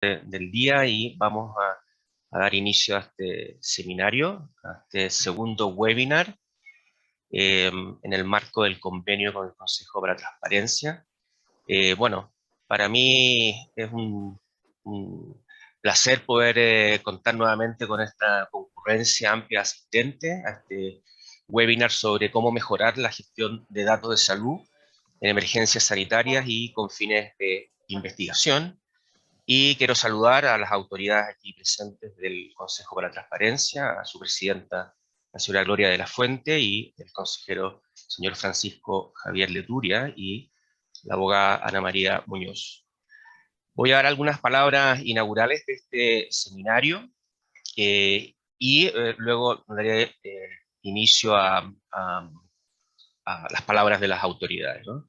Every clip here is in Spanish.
del día y vamos a dar inicio a este seminario, a este segundo webinar en el marco del convenio con el Consejo para la Transparencia. Bueno, para mí es un placer poder contar nuevamente con esta concurrencia amplia asistente a este webinar sobre cómo mejorar la gestión de datos de salud en emergencias sanitarias y con fines de investigación. Y quiero saludar a las autoridades aquí presentes del Consejo para la Transparencia, a su presidenta, la señora Gloria de la Fuente, y el consejero señor Francisco Javier Leturia, y la abogada Ana María Muñoz. Voy a dar algunas palabras inaugurales de este seminario y luego daré inicio a las palabras de las autoridades, ¿no?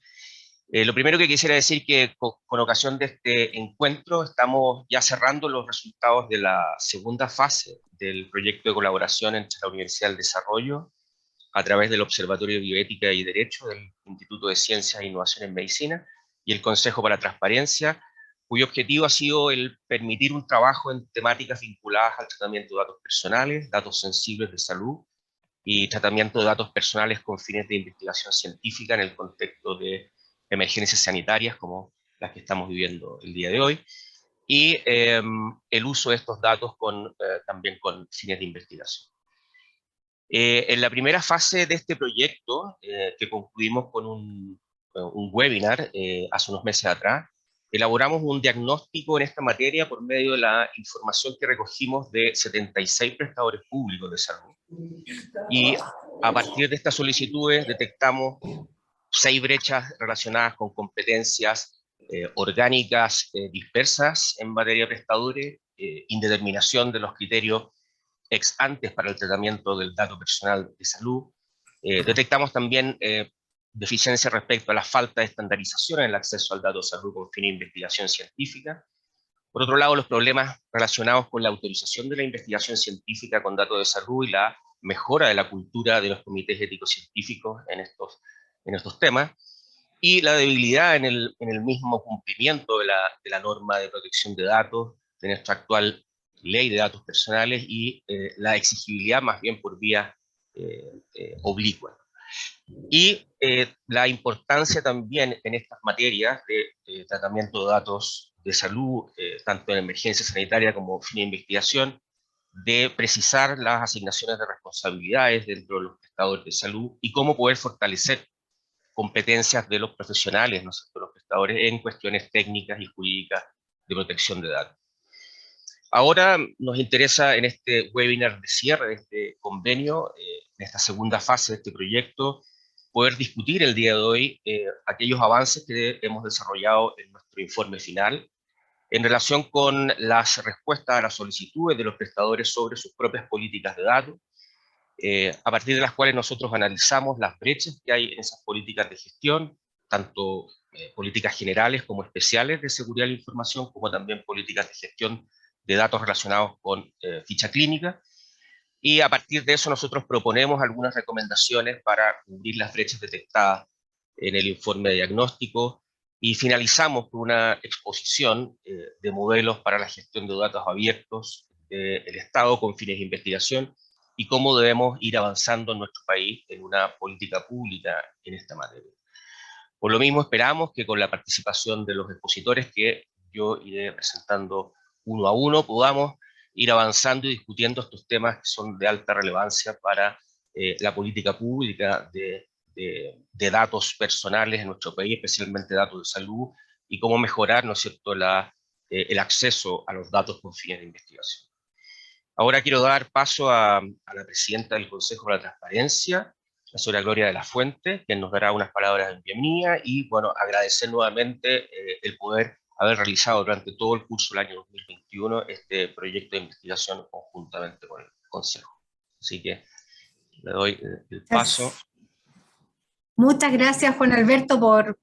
Lo primero que quisiera decir que con ocasión de este encuentro estamos ya cerrando los resultados de la segunda fase del proyecto de colaboración entre la Universidad del Desarrollo a través del Observatorio de Bioética y Derecho del Instituto de Ciencias e Innovación en Medicina y el Consejo para la Transparencia, cuyo objetivo ha sido el permitir un trabajo en temáticas vinculadas al tratamiento de datos personales, datos sensibles de salud y tratamiento de datos personales con fines de investigación científica en el contexto de emergencias sanitarias como las que estamos viviendo el día de hoy, y el uso de estos datos también con fines de investigación. En la primera fase de este proyecto, que concluimos con un webinar hace unos meses atrás, elaboramos un diagnóstico en esta materia por medio de la información que recogimos de 76 prestadores públicos de salud. Y a partir de estas solicitudes detectamos 6 brechas relacionadas con competencias orgánicas dispersas en materia de prestadores, indeterminación de los criterios ex antes para el tratamiento del dato personal de salud. Detectamos también deficiencias respecto a la falta de estandarización en el acceso al dato de salud con fin de investigación científica. Por otro lado, los problemas relacionados con la autorización de la investigación científica con datos de salud y la mejora de la cultura de los comités éticos científicos en estos temas, y la debilidad en el mismo cumplimiento de la norma de protección de datos, de nuestra actual ley de datos personales, y la exigibilidad más bien por vía oblicua. Y la importancia también en estas materias de tratamiento de datos de salud, tanto en emergencia sanitaria como fin de investigación, de precisar las asignaciones de responsabilidades dentro de los prestadores de salud y cómo poder fortalecer competencias de los profesionales, ¿no es cierto?, los prestadores en cuestiones técnicas y jurídicas de protección de datos. Ahora nos interesa en este webinar de cierre de este convenio, en esta segunda fase de este proyecto, poder discutir el día de hoy aquellos avances que hemos desarrollado en nuestro informe final en relación con las respuestas a las solicitudes de los prestadores sobre sus propias políticas de datos, a partir de las cuales nosotros analizamos las brechas que hay en esas políticas de gestión, tanto políticas generales como especiales de seguridad de la información, como también políticas de gestión de datos relacionados con ficha clínica, y a partir de eso nosotros proponemos algunas recomendaciones para cubrir las brechas detectadas en el informe de diagnóstico, y finalizamos con una exposición de modelos para la gestión de datos abiertos del Estado con fines de investigación, y cómo debemos ir avanzando en nuestro país en una política pública en esta materia. Por lo mismo esperamos que con la participación de los expositores que yo iré presentando uno a uno, podamos ir avanzando y discutiendo estos temas que son de alta relevancia para la política pública de datos personales en nuestro país, especialmente datos de salud, y cómo mejorar, ¿no es cierto?, el acceso a los datos con fines de investigación. Ahora quiero dar paso a la presidenta del Consejo para la Transparencia, la señora Gloria de la Fuente, quien nos dará unas palabras de bienvenida, y bueno, agradecer nuevamente el poder haber realizado durante todo el curso del año 2021 este proyecto de investigación conjuntamente con el Consejo. Así que le doy el paso. Muchas gracias, Juan Alberto,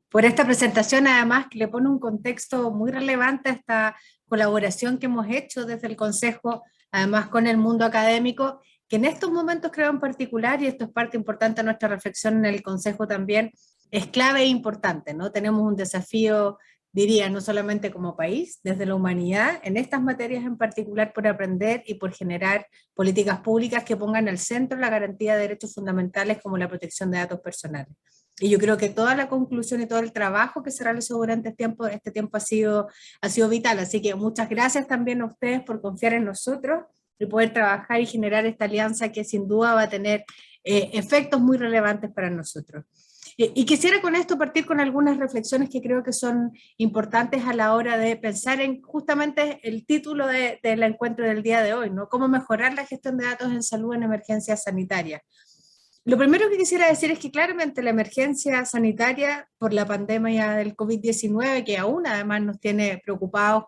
por esta presentación, además que le pone un contexto muy relevante a esta colaboración que hemos hecho desde el Consejo, además con el mundo académico, que en estos momentos creo en particular, y esto es parte importante de nuestra reflexión en el Consejo también, es clave e importante, ¿no? Tenemos un desafío diría, no solamente como país, desde la humanidad, en estas materias en particular, por aprender y por generar políticas públicas que pongan al centro la garantía de derechos fundamentales como la protección de datos personales. Y yo creo que toda la conclusión y todo el trabajo que se realizó durante este tiempo ha sido vital. Así que muchas gracias también a ustedes por confiar en nosotros y poder trabajar y generar esta alianza que sin duda va a tener efectos muy relevantes para nosotros. Y quisiera con esto partir con algunas reflexiones que creo que son importantes a la hora de pensar en justamente el título del encuentro del día de hoy, ¿no? Cómo mejorar la gestión de datos en salud en emergencias sanitarias. Lo primero que quisiera decir es que claramente la emergencia sanitaria por la pandemia del COVID-19, que aún además nos tiene preocupados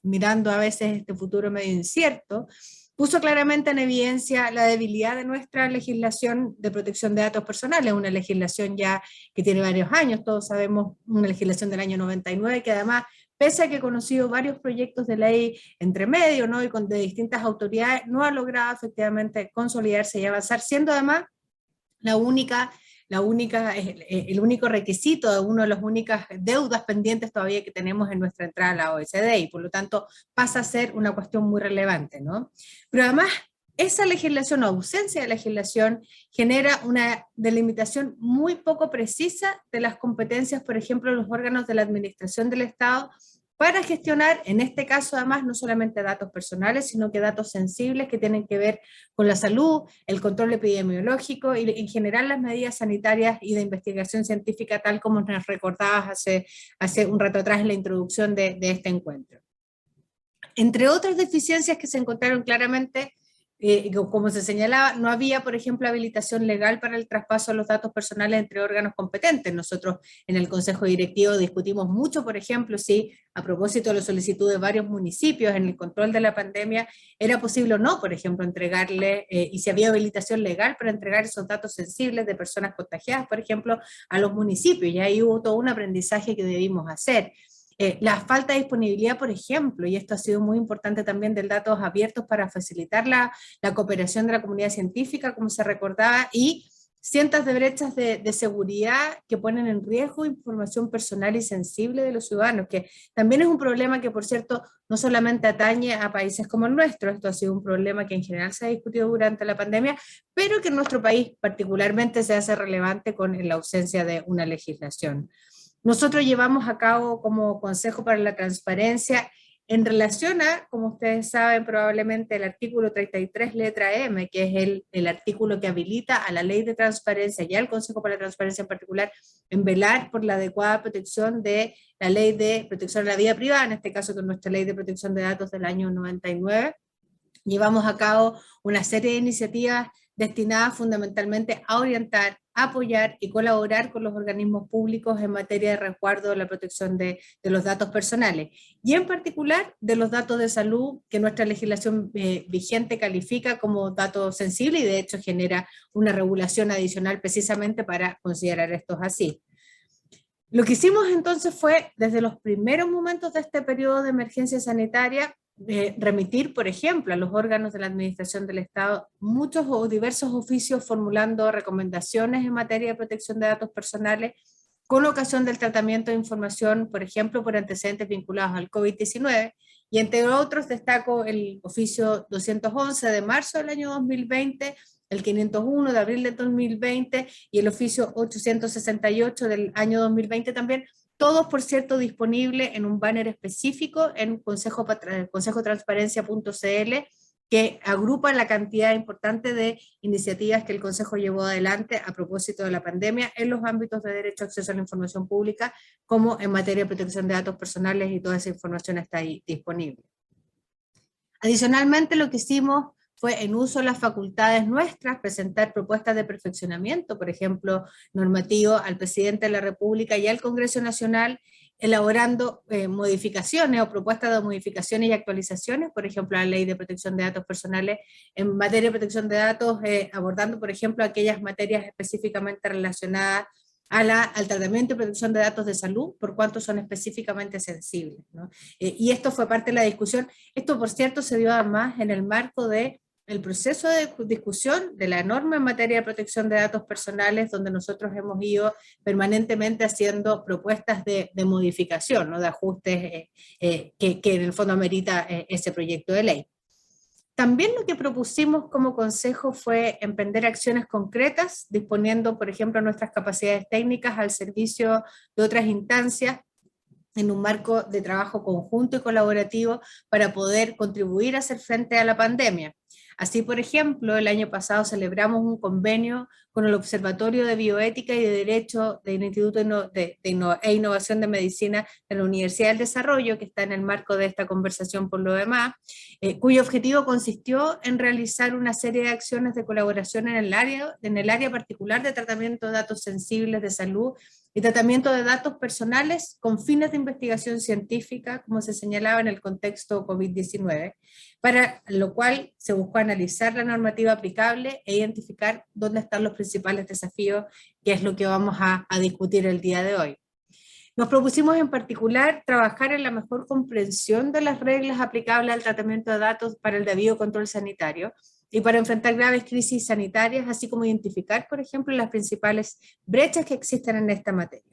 mirando a veces este futuro medio incierto, puso claramente en evidencia la debilidad de nuestra legislación de protección de datos personales, una legislación ya que tiene varios años, todos sabemos, una legislación del año 99, que además, pese a que he conocido varios proyectos de ley entre medio, ¿no? Y de distintas autoridades, no ha logrado efectivamente consolidarse y avanzar, siendo además el único requisito, de una de las únicas deudas pendientes todavía que tenemos en nuestra entrada a la OECD, y por lo tanto pasa a ser una cuestión muy relevante, ¿no? Pero además, esa legislación o ausencia de legislación genera una delimitación muy poco precisa de las competencias, por ejemplo, de los órganos de la administración del Estado, para gestionar, en este caso además, no solamente datos personales, sino que datos sensibles que tienen que ver con la salud, el control epidemiológico y en general las medidas sanitarias y de investigación científica, tal como nos recordabas hace un rato atrás en la introducción de este encuentro. Entre otras deficiencias que se encontraron claramente, como se señalaba, no había, por ejemplo, habilitación legal para el traspaso de los datos personales entre órganos competentes. Nosotros en el Consejo Directivo discutimos mucho, por ejemplo, si a propósito de la solicitud de varios municipios en el control de la pandemia, era posible o no, por ejemplo, entregarle, y si había habilitación legal para entregar esos datos sensibles de personas contagiadas, por ejemplo, a los municipios, y ahí hubo todo un aprendizaje que debimos hacer. La falta de disponibilidad, por ejemplo, y esto ha sido muy importante también, de datos abiertos para facilitar la cooperación de la comunidad científica, como se recordaba, y cientos de brechas de seguridad que ponen en riesgo información personal y sensible de los ciudadanos, que también es un problema que, por cierto, no solamente atañe a países como el nuestro. Esto ha sido un problema que en general se ha discutido durante la pandemia, pero que en nuestro país particularmente se hace relevante con la ausencia de una legislación. Nosotros llevamos a cabo como Consejo para la Transparencia, en relación a, como ustedes saben probablemente, el artículo 33 letra M, que es el artículo que habilita a la Ley de Transparencia y al Consejo para la Transparencia en particular, en velar por la adecuada protección de la Ley de Protección de la Vida Privada, en este caso con nuestra Ley de Protección de Datos del año 99. Llevamos a cabo una serie de iniciativas destinadas fundamentalmente a orientar, apoyar y colaborar con los organismos públicos en materia de resguardo de la protección de los datos personales, y en particular de los datos de salud que nuestra legislación vigente califica como datos sensibles, y de hecho genera una regulación adicional precisamente para considerar estos así. Lo que hicimos entonces fue, desde los primeros momentos de este periodo de emergencia sanitaria, remitir, por ejemplo, a los órganos de la administración del Estado muchos o diversos oficios formulando recomendaciones en materia de protección de datos personales con ocasión del tratamiento de información, por ejemplo, por antecedentes vinculados al COVID-19, y entre otros destaco el oficio 211 de marzo del año 2020, el 501 de abril de 2020 y el oficio 868 del año 2020 también, todos, por cierto, disponibles en un banner específico en consejotransparencia.cl, que agrupa la cantidad importante de iniciativas que el Consejo llevó adelante a propósito de la pandemia en los ámbitos de derecho a acceso a la información pública, como en materia de protección de datos personales, y toda esa información está ahí disponible. Adicionalmente, lo que hicimos fue, en uso de las facultades nuestras, presentar propuestas de perfeccionamiento, por ejemplo, normativo al presidente de la República y al Congreso Nacional, elaborando modificaciones o propuestas de modificaciones y actualizaciones, por ejemplo, a la Ley de Protección de Datos Personales en materia de protección de datos, abordando, por ejemplo, aquellas materias específicamente relacionadas al tratamiento y protección de datos de salud, por cuanto son específicamente sensibles, ¿no? Y esto fue parte de la discusión. Esto, por cierto, se dio además en el marco de el proceso de discusión de la norma en materia de protección de datos personales, donde nosotros hemos ido permanentemente haciendo propuestas de modificación, ¿no? De ajustes que en el fondo amerita ese proyecto de ley. También lo que propusimos como consejo fue emprender acciones concretas, disponiendo, por ejemplo, nuestras capacidades técnicas al servicio de otras instancias en un marco de trabajo conjunto y colaborativo para poder contribuir a hacer frente a la pandemia. Así, por ejemplo, el año pasado celebramos un convenio con el Observatorio de Bioética y de Derecho del Instituto de Innovación de Medicina de la Universidad del Desarrollo, que está en el marco de esta conversación por lo demás, cuyo objetivo consistió en realizar una serie de acciones de colaboración en el área particular de tratamiento de datos sensibles de salud y tratamiento de datos personales con fines de investigación científica, como se señalaba en el contexto COVID-19, para lo cual se buscó analizar la normativa aplicable e identificar dónde están los principales desafíos, que es lo que vamos a discutir el día de hoy. Nos propusimos en particular trabajar en la mejor comprensión de las reglas aplicables al tratamiento de datos para el debido control sanitario y para enfrentar graves crisis sanitarias, así como identificar, por ejemplo, las principales brechas que existen en esta materia.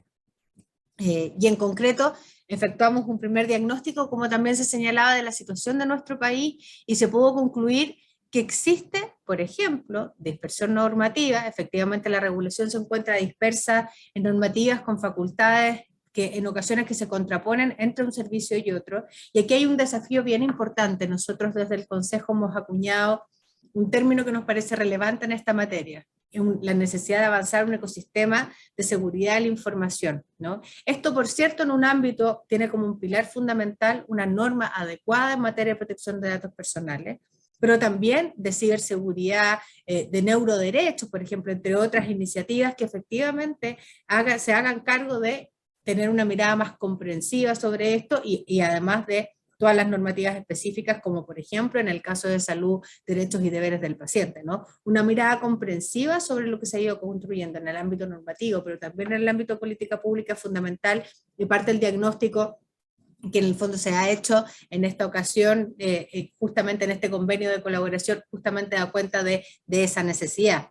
Y en concreto, efectuamos un primer diagnóstico, como también se señalaba, de la situación de nuestro país, y se pudo concluir que existe, por ejemplo, dispersión normativa. Efectivamente la regulación se encuentra dispersa en normativas con facultades que en ocasiones que se contraponen entre un servicio y otro, y aquí hay un desafío bien importante. Nosotros desde el Consejo hemos acuñado un término que nos parece relevante en esta materia, la necesidad de avanzar un ecosistema de seguridad de la información, ¿no? Esto, por cierto, en un ámbito tiene como un pilar fundamental una norma adecuada en materia de protección de datos personales, pero también de ciberseguridad, de neuroderechos, por ejemplo, entre otras iniciativas que efectivamente se hagan cargo de tener una mirada más comprensiva sobre esto y además de todas las normativas específicas, como por ejemplo en el caso de salud, derechos y deberes del paciente, ¿no? Una mirada comprensiva sobre lo que se ha ido construyendo en el ámbito normativo, pero también en el ámbito de política pública fundamental, y parte del diagnóstico que en el fondo se ha hecho en esta ocasión, justamente en este convenio de colaboración, justamente da cuenta de esa necesidad.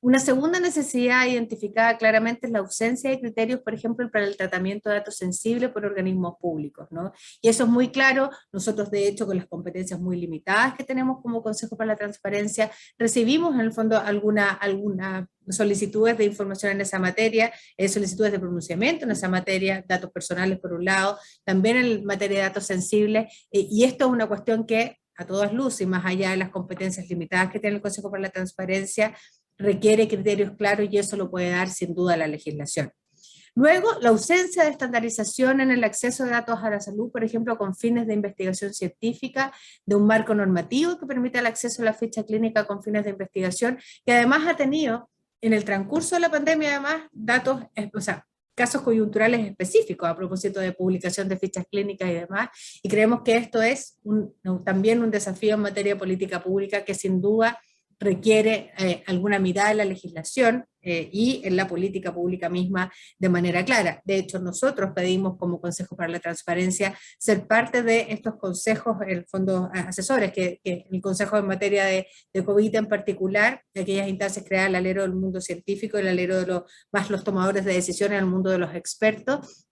Una segunda necesidad identificada claramente es la ausencia de criterios, por ejemplo, para el tratamiento de datos sensibles por organismos públicos, ¿no? Y eso es muy claro. Nosotros, de hecho, con las competencias muy limitadas que tenemos como Consejo para la Transparencia, recibimos en el fondo algunas solicitudes de información en esa materia, solicitudes de pronunciamiento en esa materia, datos personales por un lado, también en materia de datos sensibles, y esto es una cuestión que a todas luces, y más allá de las competencias limitadas que tiene el Consejo para la Transparencia, requiere criterios claros, y eso lo puede dar sin duda la legislación. Luego, la ausencia de estandarización en el acceso de datos a la salud, por ejemplo, con fines de investigación científica, de un marco normativo que permita el acceso a la ficha clínica con fines de investigación, que además ha tenido en el transcurso de la pandemia, además, datos, casos coyunturales específicos a propósito de publicación de fichas clínicas y demás, y creemos que esto es también un desafío en materia de política pública que sin duda requiere alguna mirada en la legislación y en la política pública misma de manera clara. De hecho, nosotros pedimos como Consejo para la Transparencia ser parte de estos consejos, el fondo asesores, que el Consejo en materia de COVID en particular, de aquellas instancias creadas al alero del mundo científico, el alero de los tomadores de decisiones, el mundo de los expertos.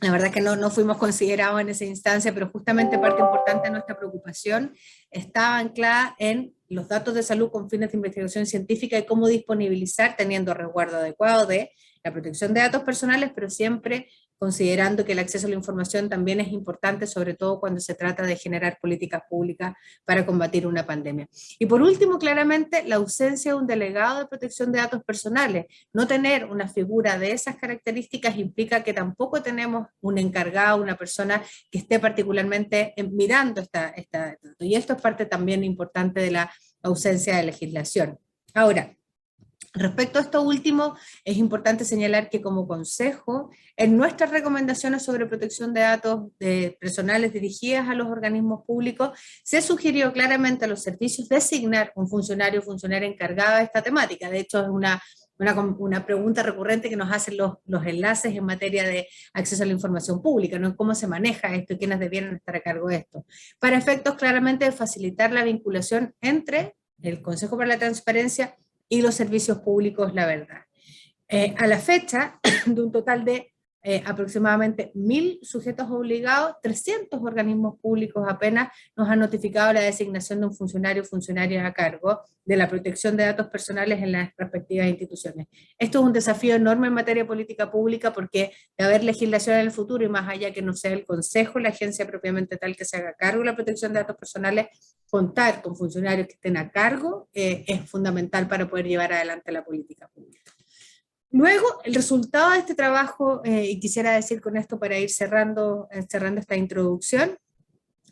La verdad que no fuimos considerados en esa instancia, pero justamente parte importante de nuestra preocupación estaba anclada en los datos de salud con fines de investigación científica y cómo disponibilizar, teniendo resguardo adecuado de la protección de datos personales, pero siempre considerando que el acceso a la información también es importante, sobre todo cuando se trata de generar políticas públicas para combatir una pandemia. Y por último, claramente, la ausencia de un delegado de protección de datos personales. No tener una figura de esas características implica que tampoco tenemos un encargado, una persona que esté particularmente mirando y esto es parte también importante de la ausencia de legislación. Ahora, respecto a esto último, es importante señalar que como Consejo, en nuestras recomendaciones sobre protección de datos personales dirigidas a los organismos públicos, se sugirió claramente a los servicios designar un funcionario o funcionaria encargada de esta temática. De hecho, es una pregunta recurrente que nos hacen los enlaces en materia de acceso a la información pública, ¿no? ¿Cómo se maneja esto y quiénes debieran estar a cargo de esto? Para efectos claramente de facilitar la vinculación entre el Consejo para la Transparencia y los servicios públicos La Verdad. A la fecha, de un total de aproximadamente 1.000 sujetos obligados, 300 organismos públicos apenas nos han notificado la designación de un funcionario o funcionaria a cargo de la protección de datos personales en las respectivas instituciones. Esto es un desafío enorme en materia de política pública porque de haber legislación en el futuro y más allá que no sea el Consejo, la agencia propiamente tal que se haga cargo de la protección de datos personales, contar con funcionarios que estén a cargo es fundamental para poder llevar adelante la política pública. Luego, el resultado de este trabajo, y quisiera decir con esto para ir cerrando esta introducción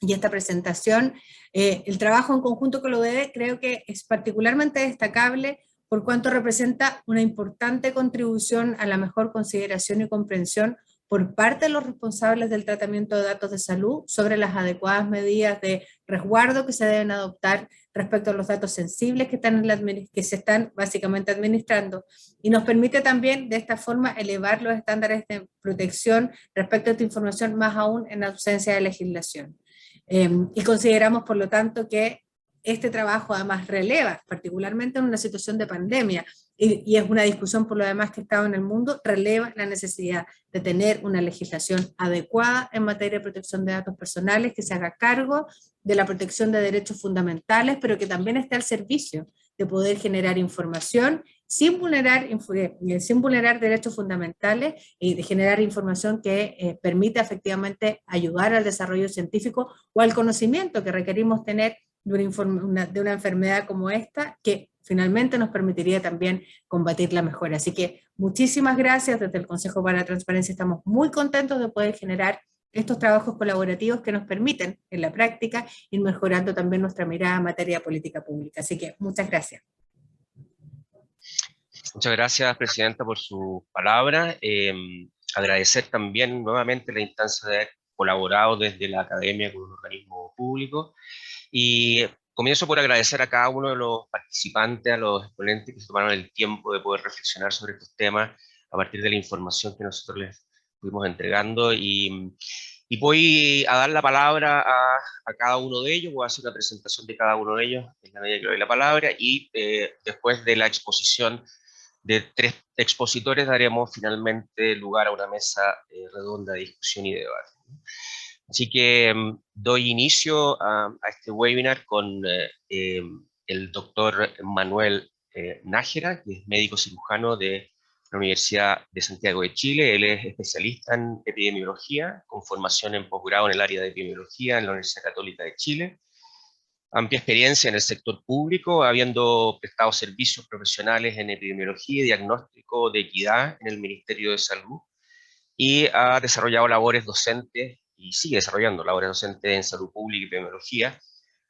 y esta presentación, el trabajo en conjunto con la ODD creo que es particularmente destacable por cuanto representa una importante contribución a la mejor consideración y comprensión por parte de los responsables del tratamiento de datos de salud sobre las adecuadas medidas de resguardo que se deben adoptar respecto a los datos sensibles que se están básicamente administrando, y nos permite también de esta forma elevar los estándares de protección respecto a esta información, más aún en ausencia de legislación. Y consideramos por lo tanto que este trabajo además releva, particularmente en una situación de pandemia, y es una discusión por lo demás que ha estado en el mundo, releva la necesidad de tener una legislación adecuada en materia de protección de datos personales, que se haga cargo de la protección de derechos fundamentales, pero que también esté al servicio de poder generar información sin vulnerar derechos fundamentales y de generar información que permita efectivamente ayudar al desarrollo científico o al conocimiento que requerimos tener de una enfermedad como esta, que finalmente nos permitiría también combatirla mejor. Así que muchísimas gracias. Desde el Consejo para la Transparencia estamos muy contentos de poder generar estos trabajos colaborativos que nos permiten en la práctica ir mejorando también nuestra mirada en materia de política pública. Así que muchas gracias. Muchas gracias, Presidenta, por su palabra. Agradecer también nuevamente la instancia de haber colaborado desde la academia con un organismo público. Y comienzo por agradecer a cada uno de los participantes, a los exponentes que se tomaron el tiempo de poder reflexionar sobre estos temas a partir de la información que nosotros les fuimos entregando. Y voy a dar la palabra a cada uno de ellos, voy a hacer una presentación de cada uno de ellos en la medida que le doy la palabra, y después de la exposición de 3 expositores daremos finalmente lugar a una mesa redonda de discusión y debate. Así que doy inicio a este webinar con el doctor Manuel Nájera, que es médico cirujano de la Universidad de Santiago de Chile. Él es especialista en epidemiología, con formación en posgrado en el área de epidemiología en la Universidad Católica de Chile. Amplia experiencia en el sector público, habiendo prestado servicios profesionales en epidemiología y diagnóstico de equidad en el Ministerio de Salud, y ha desarrollado labores docentes y sigue desarrollando labores docentes en salud pública y epidemiología,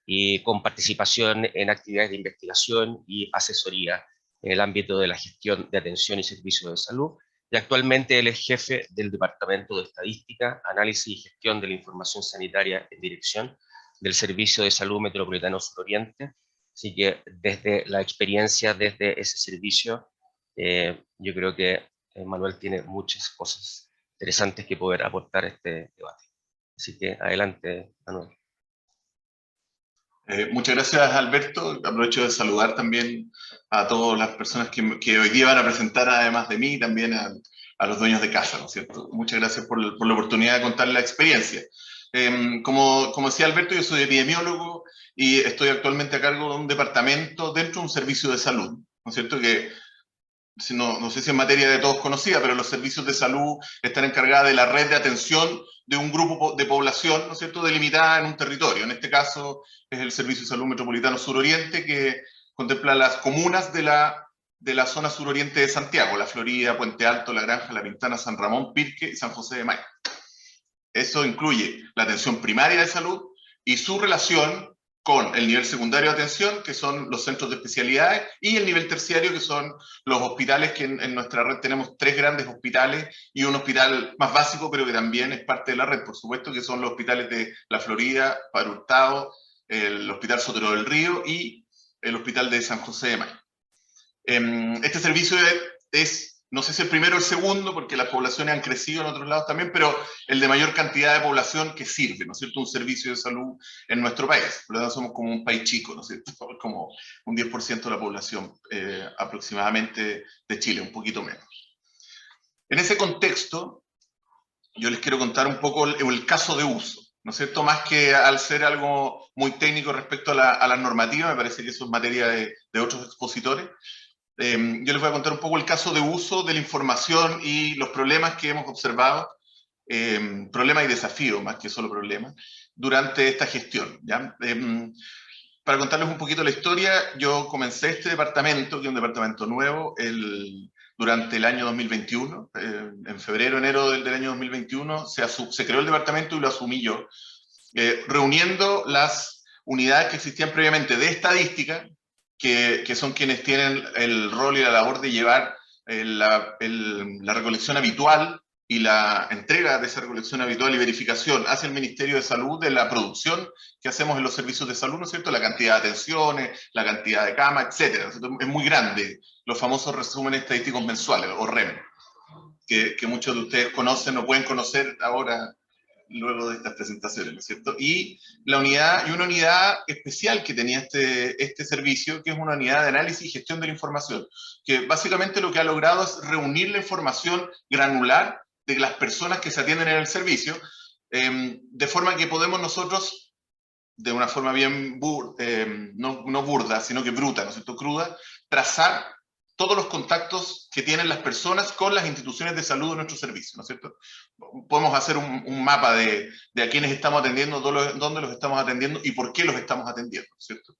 y con participación en actividades de investigación y asesoría en el ámbito de la gestión de atención y servicios de salud, y actualmente él es jefe del Departamento de Estadística, Análisis y Gestión de la Información Sanitaria en Dirección del Servicio de Salud Metropolitano Suroriente. Así que desde la experiencia, desde ese servicio, yo creo que Manuel tiene muchas cosas interesantes que poder aportar a este debate. Así que adelante, Manuel. Muchas gracias, Alberto. Aprovecho de saludar también a todas las personas que hoy día van a presentar, además de mí, también a los dueños de casa, ¿no es cierto? Muchas gracias por la oportunidad de contar la experiencia. Como decía Alberto, yo soy epidemiólogo y estoy actualmente a cargo de un departamento dentro de un servicio de salud, ¿no es cierto? Que no sé si en materia de todos conocida, pero los servicios de salud están encargados de la red de atención de un grupo de población, ¿no es cierto?, delimitada en un territorio. En este caso es el Servicio de Salud Metropolitano Suroriente, que contempla las comunas de la zona suroriente de Santiago: La Florida, Puente Alto, La Granja, La Pintana, San Ramón, Pirque y San José de Maipo. Eso incluye la atención primaria de salud y su relación con el nivel secundario de atención, que son los centros de especialidades, y el nivel terciario, que son los hospitales, que en nuestra red tenemos 3 grandes hospitales y un hospital más básico, pero que también es parte de la red, por supuesto, que son los hospitales de La Florida, Padre Hurtado, el Hospital Sotero del Río y el Hospital de San José de Maipo. Este servicio es no sé si el primero o el segundo, porque las poblaciones han crecido en otros lados también, pero el de mayor cantidad de población que sirve, ¿no es cierto?, un servicio de salud en nuestro país. Por lo tanto, somos como un país chico, ¿no es cierto?, como un 10% de la población aproximadamente de Chile, un poquito menos. En ese contexto, yo les quiero contar un poco el caso de uso, ¿no es cierto?, más que al ser algo muy técnico respecto a la normativa, me parece que eso es materia de otros expositores. Yo les voy a contar un poco el caso de uso de la información y los problemas que hemos observado, problemas y desafíos más que solo problemas, durante esta gestión, ¿ya? Para contarles un poquito la historia, yo comencé este departamento, que es un departamento nuevo, durante el año 2021, en febrero, enero del año 2021, se creó el departamento y lo asumí yo, reuniendo las unidades que existían previamente de estadística, que son quienes tienen el rol y la labor de llevar la recolección habitual y la entrega de esa recolección habitual y verificación hacia el Ministerio de Salud de la producción que hacemos en los servicios de salud, ¿no es cierto?, la cantidad de atenciones, la cantidad de camas, etcétera. Es muy grande, los famosos resúmenes estadísticos mensuales, o REM, que muchos de ustedes conocen o pueden conocer ahora luego de estas presentaciones, ¿no es cierto? Y una unidad especial que tenía este servicio, que es una unidad de análisis y gestión de la información, que básicamente lo que ha logrado es reunir la información granular de las personas que se atienden en el servicio, de forma que podemos nosotros, de una forma bien no burda, sino que bruta, ¿no es cierto?, cruda, trazar todos los contactos que tienen las personas con las instituciones de salud de nuestro servicio, ¿no es cierto? Podemos hacer un mapa de a quiénes estamos atendiendo, dónde los estamos atendiendo y por qué los estamos atendiendo, ¿no es cierto?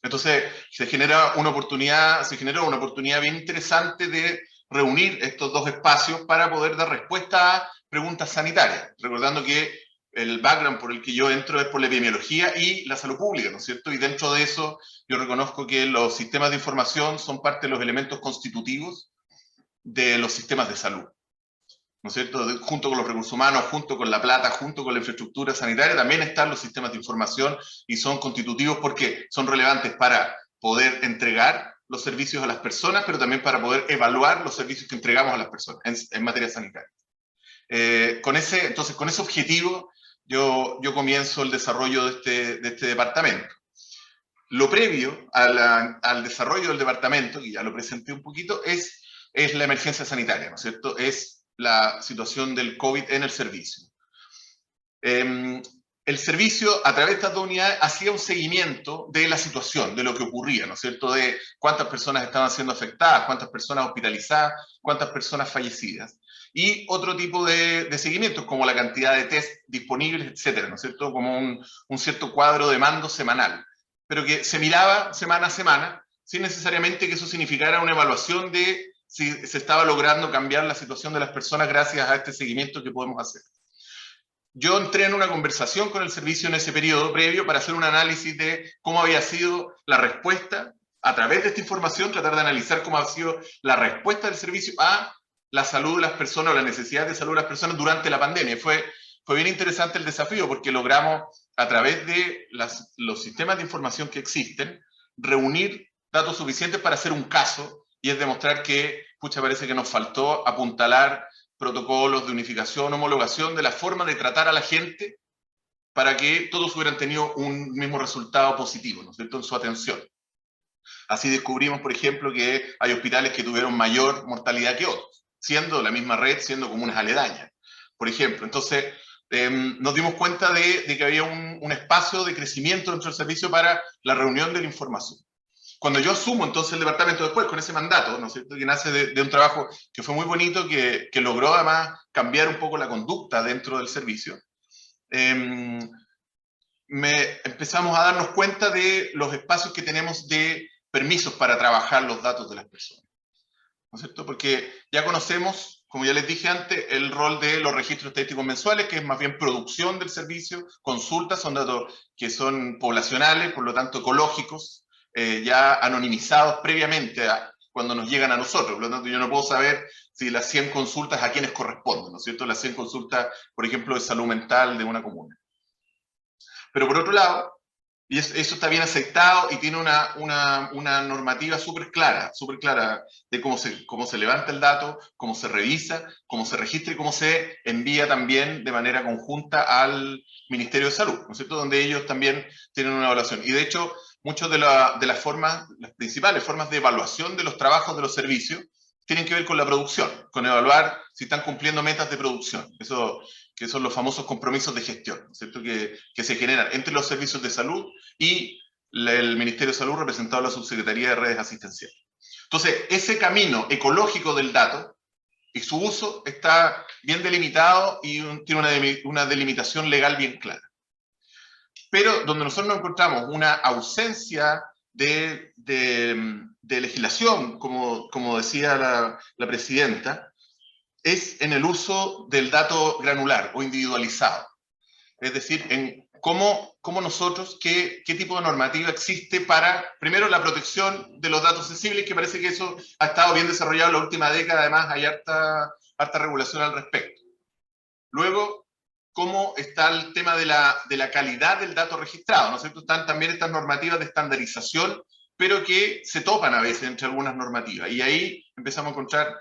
Entonces, se generó una oportunidad bien interesante de reunir estos dos espacios para poder dar respuesta a preguntas sanitarias, recordando que el background por el que yo entro es por la epidemiología y la salud pública, ¿no es cierto? Y dentro de eso yo reconozco que los sistemas de información son parte de los elementos constitutivos de los sistemas de salud, ¿no es cierto? Junto con los recursos humanos, junto con la plata, junto con la infraestructura sanitaria, también están los sistemas de información y son constitutivos porque son relevantes para poder entregar los servicios a las personas, pero también para poder evaluar los servicios que entregamos a las personas en materia sanitaria. Entonces, con ese objetivo, yo comienzo el desarrollo de este departamento. Lo previo al desarrollo del departamento, que ya lo presenté un poquito, es la emergencia sanitaria, ¿no es cierto? Es la situación del COVID en el servicio. El servicio, a través de estas dos unidades, hacía un seguimiento de la situación, de lo que ocurría, ¿no es cierto? De cuántas personas estaban siendo afectadas, cuántas personas hospitalizadas, cuántas personas fallecidas. Y otro tipo de seguimientos, como la cantidad de test disponibles, etcétera, ¿no es cierto? Como un cierto cuadro de mando semanal, pero que se miraba semana a semana, sin necesariamente que eso significara una evaluación de si se estaba logrando cambiar la situación de las personas gracias a este seguimiento que podemos hacer. Yo entré en una conversación con el servicio en ese periodo previo para hacer un análisis de cómo había sido la respuesta, a través de esta información, tratar de analizar cómo ha sido la respuesta del servicio a la salud de las personas o la necesidad de salud de las personas durante la pandemia. Fue bien interesante el desafío porque logramos, a través de los sistemas de información que existen, reunir datos suficientes para hacer un caso y es demostrar que, pucha, parece que nos faltó apuntalar protocolos de unificación, homologación de la forma de tratar a la gente para que todos hubieran tenido un mismo resultado positivo, ¿no es cierto?, en su atención. Así descubrimos, por ejemplo, que hay hospitales que tuvieron mayor mortalidad que otros, siendo la misma red, siendo comunas aledañas, por ejemplo. Entonces, nos dimos cuenta de que había un espacio de crecimiento dentro del servicio para la reunión de la información. Cuando yo asumo entonces el departamento después con ese mandato, ¿no es cierto?, que nace de un trabajo que fue muy bonito, que logró además cambiar un poco la conducta dentro del servicio, empezamos a darnos cuenta de los espacios que tenemos de permisos para trabajar los datos de las personas, ¿no es cierto? Porque ya conocemos, como ya les dije antes, el rol de los registros estadísticos mensuales, que es más bien producción del servicio, consultas, son datos que son poblacionales, por lo tanto ecológicos, ya anonimizados previamente cuando nos llegan a nosotros. Por lo tanto, yo no puedo saber si las 100 consultas a quiénes corresponden, ¿no es cierto? Las 100 consultas, por ejemplo, de salud mental de una comuna. Pero por otro lado, Y eso está bien aceptado y tiene una normativa súper clara de cómo se levanta el dato, cómo se revisa, cómo se registra y cómo se envía también de manera conjunta al Ministerio de Salud, ¿no es cierto? Donde ellos también tienen una evaluación. Y de hecho, muchas de las principales formas de evaluación de los trabajos de los servicios tienen que ver con la producción, con evaluar si están cumpliendo metas de producción. Eso, que son los famosos compromisos de gestión, ¿no es cierto? Que se generan entre los servicios de salud y el Ministerio de Salud representado en la Subsecretaría de Redes Asistenciales. Entonces, ese camino ecológico del dato y su uso está bien delimitado y tiene una delimitación legal bien clara. Pero donde nosotros nos encontramos una ausencia de legislación, como decía la presidenta, es en el uso del dato granular o individualizado. Es decir, en cómo nosotros, qué tipo de normativa existe para, primero, la protección de los datos sensibles, que parece que eso ha estado bien desarrollado en la última década, además hay harta regulación al respecto. Luego, cómo está el tema de la calidad del dato registrado, ¿no es cierto? Están también estas normativas de estandarización, pero que se topan a veces entre algunas normativas, y ahí empezamos a encontrar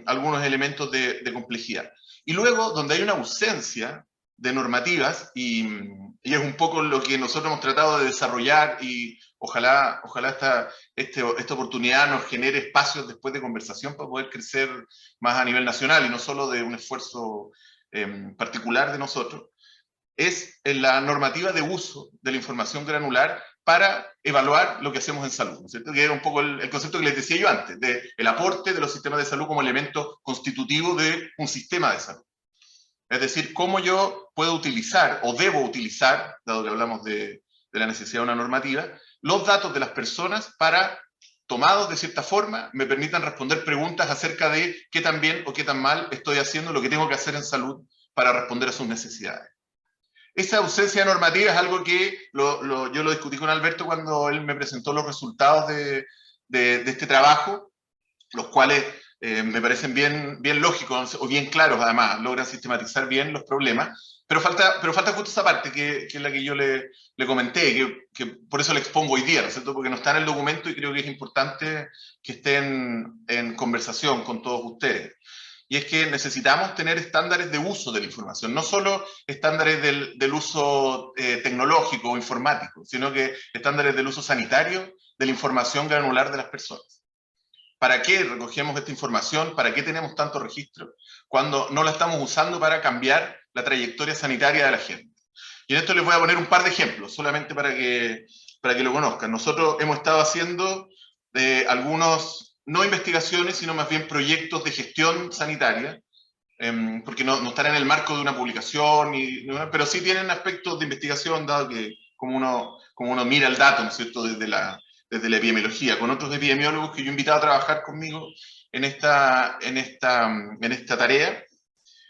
algunos elementos de complejidad. Y luego, donde hay una ausencia de normativas, y es un poco lo que nosotros hemos tratado de desarrollar, y ojalá esta oportunidad nos genere espacios después de conversación para poder crecer más a nivel nacional, y no solo de un esfuerzo particular de nosotros, es en la normativa de uso de la información granular para evaluar lo que hacemos en salud, ¿no es cierto? Que era un poco el concepto que les decía yo antes, del aporte de los sistemas de salud como elemento constitutivo de un sistema de salud. Es decir, cómo yo puedo utilizar, o debo utilizar, dado que hablamos de la necesidad de una normativa, los datos de las personas para, tomados de cierta forma, me permitan responder preguntas acerca de qué tan bien o qué tan mal estoy haciendo lo que tengo que hacer en salud para responder a sus necesidades. Esa ausencia de normativa es algo que yo lo discutí con Alberto cuando él me presentó los resultados de este trabajo, los cuales me parecen bien lógicos o bien claros, además, logran sistematizar bien los problemas, pero falta justo esa parte que es la que yo le comenté, que por eso le expongo hoy día, ¿no es cierto? Porque no está en el documento y creo que es importante que esté en conversación con todos ustedes. Y es que necesitamos tener estándares de uso de la información, no solo estándares del uso tecnológico o informático, sino que estándares del uso sanitario de la información granular de las personas. ¿Para qué recogemos esta información? ¿Para qué tenemos tanto registro? Cuando no la estamos usando para cambiar la trayectoria sanitaria de la gente. Y en esto les voy a poner un par de ejemplos, solamente para que lo conozcan. Nosotros hemos estado haciendo algunos, no investigaciones, sino más bien proyectos de gestión sanitaria, porque no están en el marco de una publicación, pero sí tienen aspectos de investigación, dado que como uno mira el dato, ¿no es cierto?, desde la epidemiología, con otros epidemiólogos que yo he invitado a trabajar conmigo en esta tarea.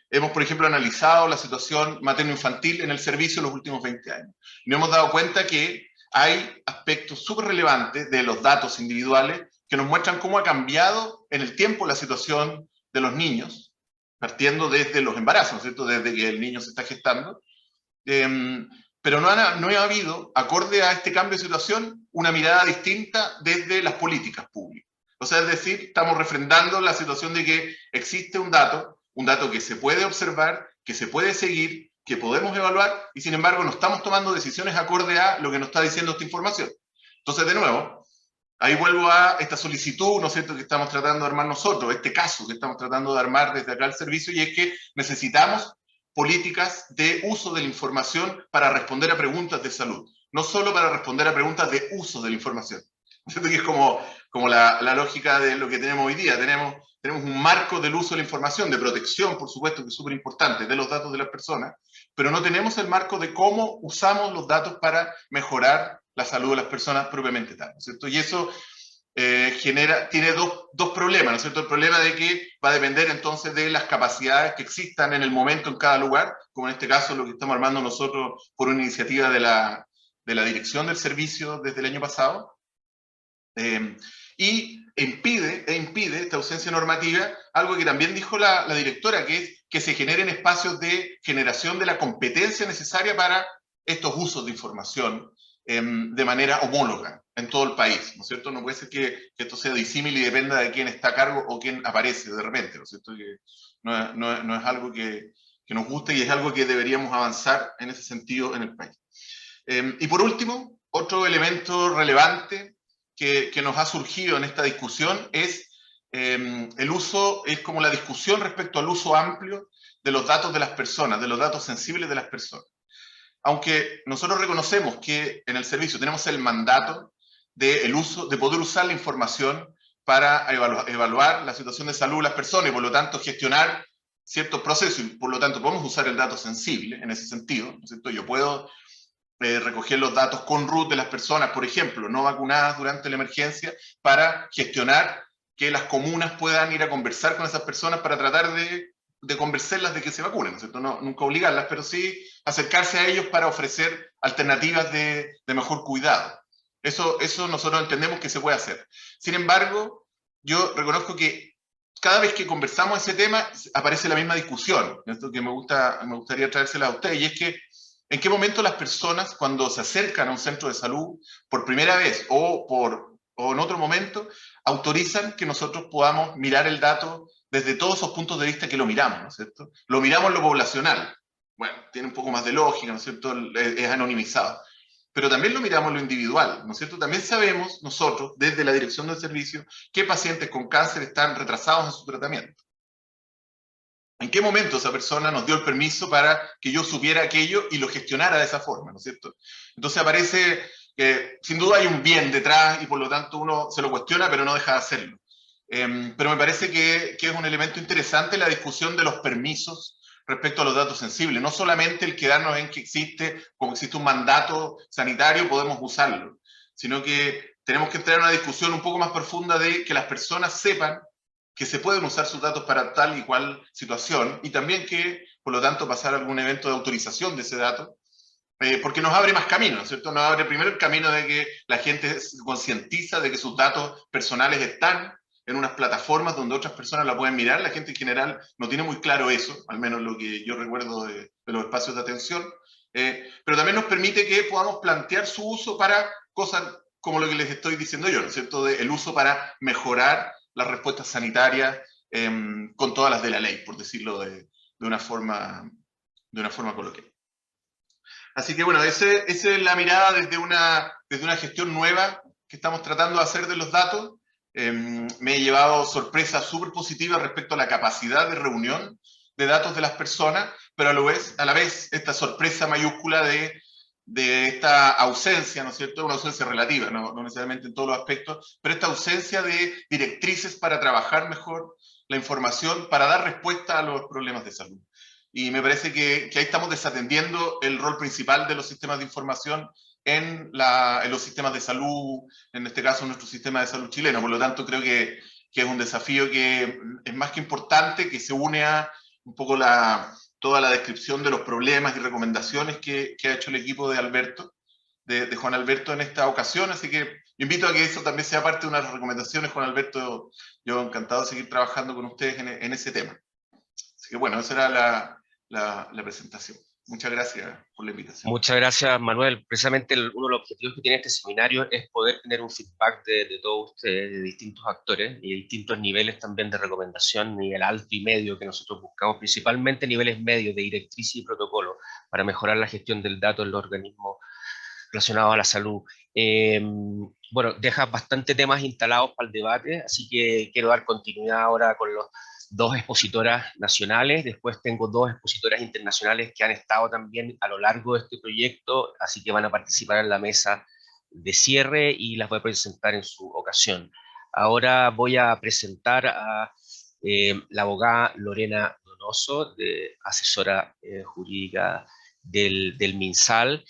Hemos, por ejemplo, analizado la situación materno-infantil en el servicio en los últimos 20 años. Y nos hemos dado cuenta que hay aspectos súper relevantes de los datos individuales que nos muestran cómo ha cambiado en el tiempo la situación de los niños, partiendo desde los embarazos, ¿no es cierto?, desde que el niño se está gestando. Pero no ha habido, acorde a este cambio de situación, una mirada distinta desde las políticas públicas. O sea, es decir, estamos refrendando la situación de que existe un dato que se puede observar, que se puede seguir, que podemos evaluar, y sin embargo no estamos tomando decisiones acorde a lo que nos está diciendo esta información. Entonces, de nuevo, ahí vuelvo a esta solicitud, ¿no es cierto?, que estamos tratando de armar nosotros, este caso que estamos tratando de armar desde acá el servicio, y es que necesitamos políticas de uso de la información para responder a preguntas de salud, no solo para responder a preguntas de uso de la información. ¿Cierto? Que es como la lógica de lo que tenemos hoy día. Tenemos un marco del uso de la información, de protección, por supuesto, que es súper importante, de los datos de las personas, pero no tenemos el marco de cómo usamos los datos para mejorar la salud de las personas propiamente tal, ¿no es cierto? Y eso tiene dos problemas, ¿no es cierto? El problema de que va a depender entonces de las capacidades que existan en el momento en cada lugar, como en este caso lo que estamos armando nosotros por una iniciativa de la dirección del servicio desde el año pasado, y impide esta ausencia normativa, algo que también dijo la directora, que es que se generen espacios de generación de la competencia necesaria para estos usos de información de manera homóloga en todo el país, ¿no es cierto? No puede ser que esto sea disímil y dependa de quién está a cargo o quién aparece de repente, ¿no es cierto? Que no es algo que nos guste y es algo que deberíamos avanzar en ese sentido en el país. Y por último, otro elemento relevante que nos ha surgido en esta discusión es el uso, es como la discusión respecto al uso amplio de los datos de las personas, de los datos sensibles de las personas. Aunque nosotros reconocemos que en el servicio tenemos el mandato de poder usar la información para evaluar la situación de salud de las personas y por lo tanto gestionar ciertos procesos, y por lo tanto podemos usar el dato sensible en ese sentido, ¿no es cierto? Yo puedo recoger los datos con root de las personas, por ejemplo, no vacunadas durante la emergencia, para gestionar que las comunas puedan ir a conversar con esas personas para tratar de convencerlas de que se vacunen, ¿no es cierto? Nunca obligarlas, pero sí acercarse a ellos para ofrecer alternativas de mejor cuidado. Eso nosotros entendemos que se puede hacer. Sin embargo, yo reconozco que cada vez que conversamos ese tema, aparece la misma discusión, esto que me gustaría traérsela a ustedes, y es que ¿en qué momento las personas, cuando se acercan a un centro de salud por primera vez o en otro momento, autorizan que nosotros podamos mirar el dato desde todos esos puntos de vista que lo miramos, ¿no es cierto? Lo miramos en lo poblacional. Bueno, tiene un poco más de lógica, ¿no es cierto? Es anonimizado. Pero también lo miramos en lo individual, ¿no es cierto? También sabemos nosotros, desde la dirección del servicio, qué pacientes con cáncer están retrasados en su tratamiento. ¿En qué momento esa persona nos dio el permiso para que yo supiera aquello y lo gestionara de esa forma, ¿no es cierto? Entonces aparece que sin duda hay un bien detrás y por lo tanto uno se lo cuestiona pero no deja de hacerlo. Pero me parece que es un elemento interesante la discusión de los permisos respecto a los datos sensibles. No solamente el quedarnos en que como existe un mandato sanitario, podemos usarlo, sino que tenemos que entrar en una discusión un poco más profunda de que las personas sepan que se pueden usar sus datos para tal y cual situación, y también que, por lo tanto, pasar algún evento de autorización de ese dato, porque nos abre más caminos, ¿cierto? Nos abre primero el camino de que la gente se concientiza de que sus datos personales están en unas plataformas donde otras personas la pueden mirar. La gente en general no tiene muy claro eso, al menos lo que yo recuerdo de los espacios de atención, pero también nos permite que podamos plantear su uso para cosas como lo que les estoy diciendo yo, ¿no es cierto? El uso para mejorar las respuestas sanitarias con todas las de la ley, por decirlo de una forma coloquial. Así que bueno, esa es la mirada desde una gestión nueva que estamos tratando de hacer de los datos. Me he llevado sorpresas súper positivas respecto a la capacidad de reunión de datos de las personas, pero a la vez esta sorpresa mayúscula de esta ausencia, ¿no es cierto? Una ausencia relativa, no necesariamente en todos los aspectos, pero esta ausencia de directrices para trabajar mejor la información, para dar respuesta a los problemas de salud. Y me parece que ahí estamos desatendiendo el rol principal de los sistemas de información en los sistemas de salud, en este caso nuestro sistema de salud chileno. Por lo tanto, creo que es un desafío que es más que importante, que se une a un poco toda la descripción de los problemas y recomendaciones que ha hecho el equipo de Alberto, de Juan Alberto en esta ocasión. Así que invito a que eso también sea parte de unas recomendaciones, Juan Alberto. Yo encantado de seguir trabajando con ustedes en ese tema. Así que bueno, esa era la presentación. Muchas gracias por la invitación. Muchas gracias, Manuel. Precisamente uno de los objetivos que tiene este seminario es poder tener un feedback de todos ustedes, de distintos actores y de distintos niveles también de recomendación, nivel alto y medio que nosotros buscamos, principalmente niveles medios de directriz y protocolo para mejorar la gestión del dato en los organismos relacionados a la salud. Bueno, deja bastante temas instalados para el debate, así que quiero dar continuidad ahora con los dos expositoras nacionales. Después tengo dos expositoras internacionales que han estado también a lo largo de este proyecto, así que van a participar en la mesa de cierre y las voy a presentar en su ocasión. Ahora voy a presentar a la abogada Lorena Donoso, asesora jurídica del MinSal.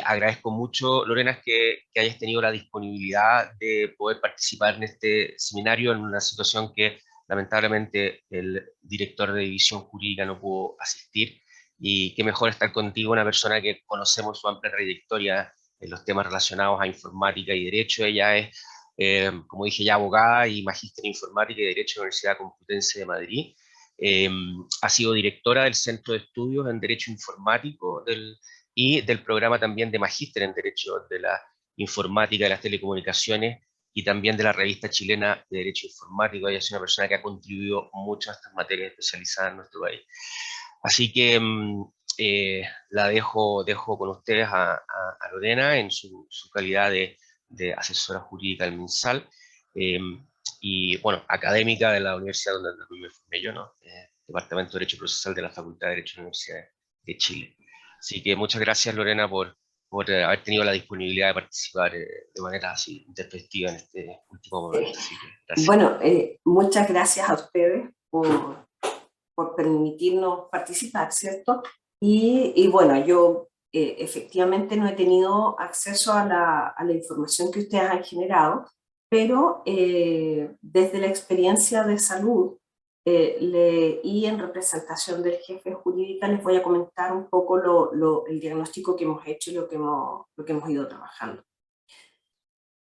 Agradezco mucho, Lorena, que hayas tenido la disponibilidad de poder participar en este seminario en una situación que lamentablemente el director de división jurídica no pudo asistir, y qué mejor estar contigo, una persona que conocemos su amplia trayectoria en los temas relacionados a informática y derecho. Ella es, como dije ya, abogada y magíster en informática y derecho de la Universidad Complutense de Madrid. Ha sido directora del Centro de Estudios en Derecho Informático del y del programa también de Magíster en Derecho de la Informática y las Telecomunicaciones, y también de la revista chilena de Derecho Informático. Ella es una persona que ha contribuido mucho a estas materias especializadas en nuestro país. Así que la dejo con ustedes a Lorena en su calidad de asesora jurídica del MinSal, y bueno, académica de la universidad donde me formé yo, ¿no? Departamento de Derecho Procesal de la Facultad de Derecho de la Universidad de Chile. Así que muchas gracias, Lorena, por haber tenido la disponibilidad de participar de manera así intempestiva en este último momento. Así que gracias. Bueno, muchas gracias a ustedes por permitirnos participar, ¿cierto? Y bueno, yo efectivamente no he tenido acceso a la información que ustedes han generado, pero desde la experiencia de salud y en representación del jefe jurídica les voy a comentar un poco el diagnóstico que hemos hecho y lo que hemos ido trabajando.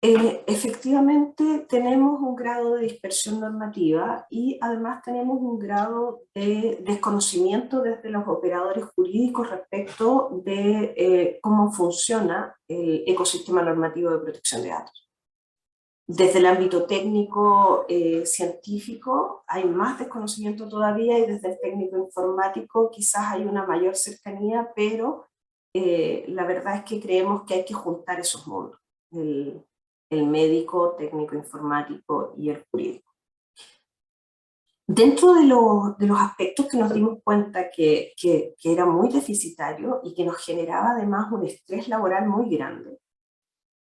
Efectivamente tenemos un grado de dispersión normativa y además tenemos un grado de desconocimiento desde los operadores jurídicos respecto de cómo funciona el ecosistema normativo de protección de datos. Desde el ámbito técnico científico hay más desconocimiento todavía, y desde el técnico informático quizás hay una mayor cercanía, pero la verdad es que creemos que hay que juntar esos mundos. El médico, técnico informático y el jurídico. Dentro de los aspectos que nos dimos cuenta que era muy deficitario y que nos generaba además un estrés laboral muy grande,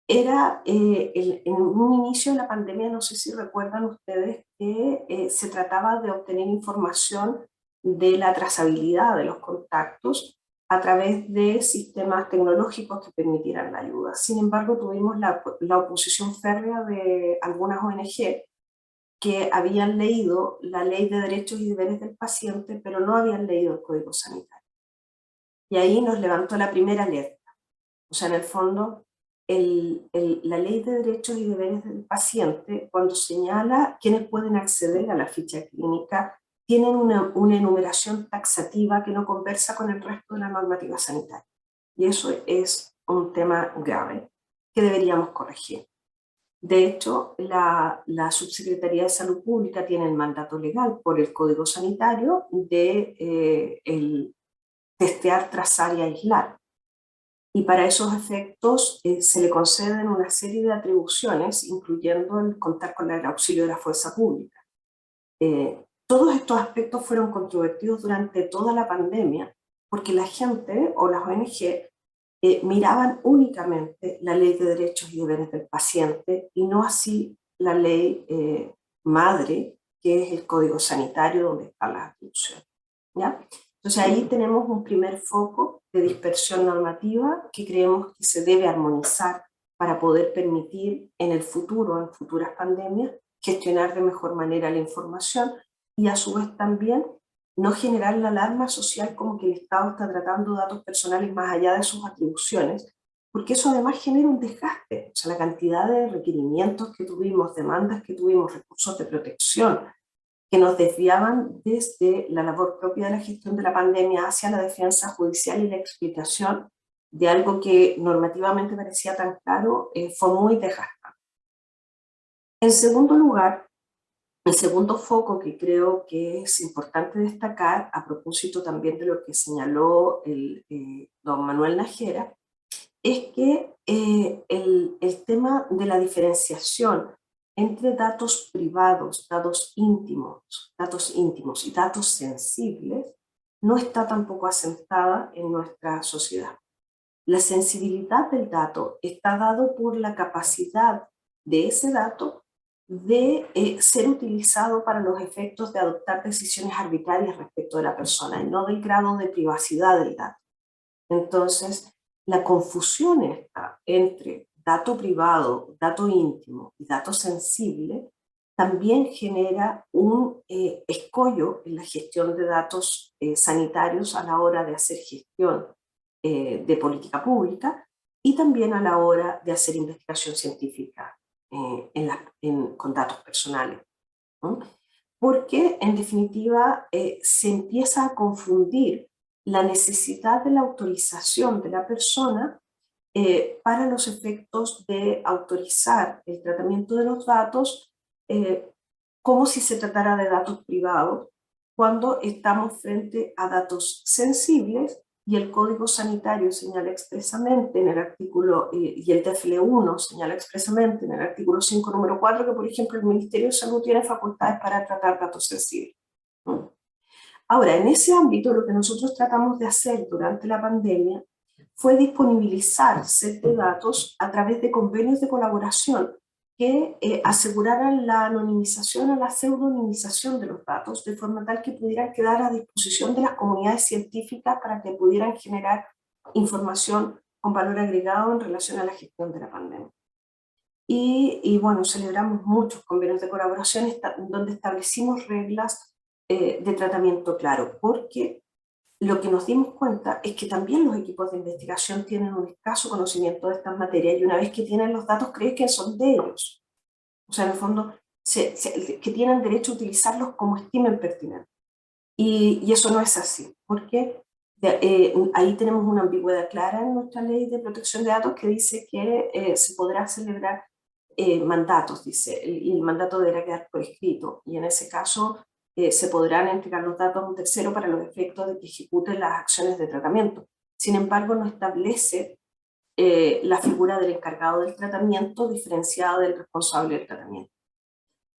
era en un inicio de la pandemia, no sé si recuerdan ustedes, que se trataba de obtener información de la trazabilidad de los contactos a través de sistemas tecnológicos que permitieran la ayuda. Sin embargo, tuvimos la oposición férrea de algunas ONG que habían leído la Ley de Derechos y Deberes del Paciente, pero no habían leído el Código Sanitario. Y ahí nos levantó la primera alerta. O sea, en el fondo, la Ley de Derechos y Deberes del Paciente, cuando señala quiénes pueden acceder a la ficha clínica, tienen una enumeración taxativa que no conversa con el resto de la normativa sanitaria. Y eso es un tema grave que deberíamos corregir. De hecho, la Subsecretaría de Salud Pública tiene el mandato legal por el Código Sanitario de el testear, trazar y aislar. Y para esos efectos se le conceden una serie de atribuciones, incluyendo el contar con el auxilio de la fuerza pública. Todos estos aspectos fueron controvertidos durante toda la pandemia, porque la gente o las ONG miraban únicamente la Ley de Derechos y Deberes del Paciente y no así la ley madre, que es el Código Sanitario, donde están las atribuciones, ¿ya? Entonces ahí tenemos un primer foco de dispersión normativa que creemos que se debe armonizar para poder permitir en el futuro, en futuras pandemias, gestionar de mejor manera la información y a su vez también no generar la alarma social como que el Estado está tratando datos personales más allá de sus atribuciones, porque eso además genera un desgaste. O sea, la cantidad de requerimientos que tuvimos, demandas que tuvimos, recursos de protección, que nos desviaban desde la labor propia de la gestión de la pandemia hacia la defensa judicial y la explicación de algo que normativamente parecía tan claro, fue muy desgastante. En segundo lugar, el segundo foco que creo que es importante destacar, a propósito también de lo que señaló don Manuel Nájera, es que el tema de la diferenciación entre datos privados, datos íntimos y datos sensibles no está tampoco asentada en nuestra sociedad. La sensibilidad del dato está dado por la capacidad de ese dato de ser utilizado para los efectos de adoptar decisiones arbitrarias respecto de la persona y no del grado de privacidad del dato. Entonces, la confusión está entre dato privado, dato íntimo y dato sensible también genera un escollo en la gestión de datos sanitarios a la hora de hacer gestión de política pública y también a la hora de hacer investigación científica con datos personales, ¿no? Porque en definitiva se empieza a confundir la necesidad de la autorización de la persona para los efectos de autorizar el tratamiento de los datos como si se tratara de datos privados, cuando estamos frente a datos sensibles y el Código Sanitario señala expresamente en el artículo, y el TFL1 señala expresamente en el artículo 5, número 4, que por ejemplo el Ministerio de Salud tiene facultades para tratar datos sensibles. Ahora, en ese ámbito lo que nosotros tratamos de hacer durante la pandemia fue disponibilizar set de datos a través de convenios de colaboración que aseguraran la anonimización o la pseudonimización de los datos, de forma tal que pudieran quedar a disposición de las comunidades científicas para que pudieran generar información con valor agregado en relación a la gestión de la pandemia. Y bueno, celebramos muchos convenios de colaboración donde establecimos reglas de tratamiento claro, porque lo que nos dimos cuenta es que también los equipos de investigación tienen un escaso conocimiento de estas materias y una vez que tienen los datos creen que son de ellos. O sea, en el fondo, que tienen derecho a utilizarlos como estimen pertinentes. Y eso no es así, porque ahí tenemos una ambigüedad clara en nuestra ley de protección de datos que dice que se podrá celebrar mandatos, dice, y el mandato deberá quedar por escrito, y en ese caso se podrán entregar los datos a un tercero para los efectos de que ejecute las acciones de tratamiento. Sin embargo, no establece la figura del encargado del tratamiento diferenciado del responsable del tratamiento.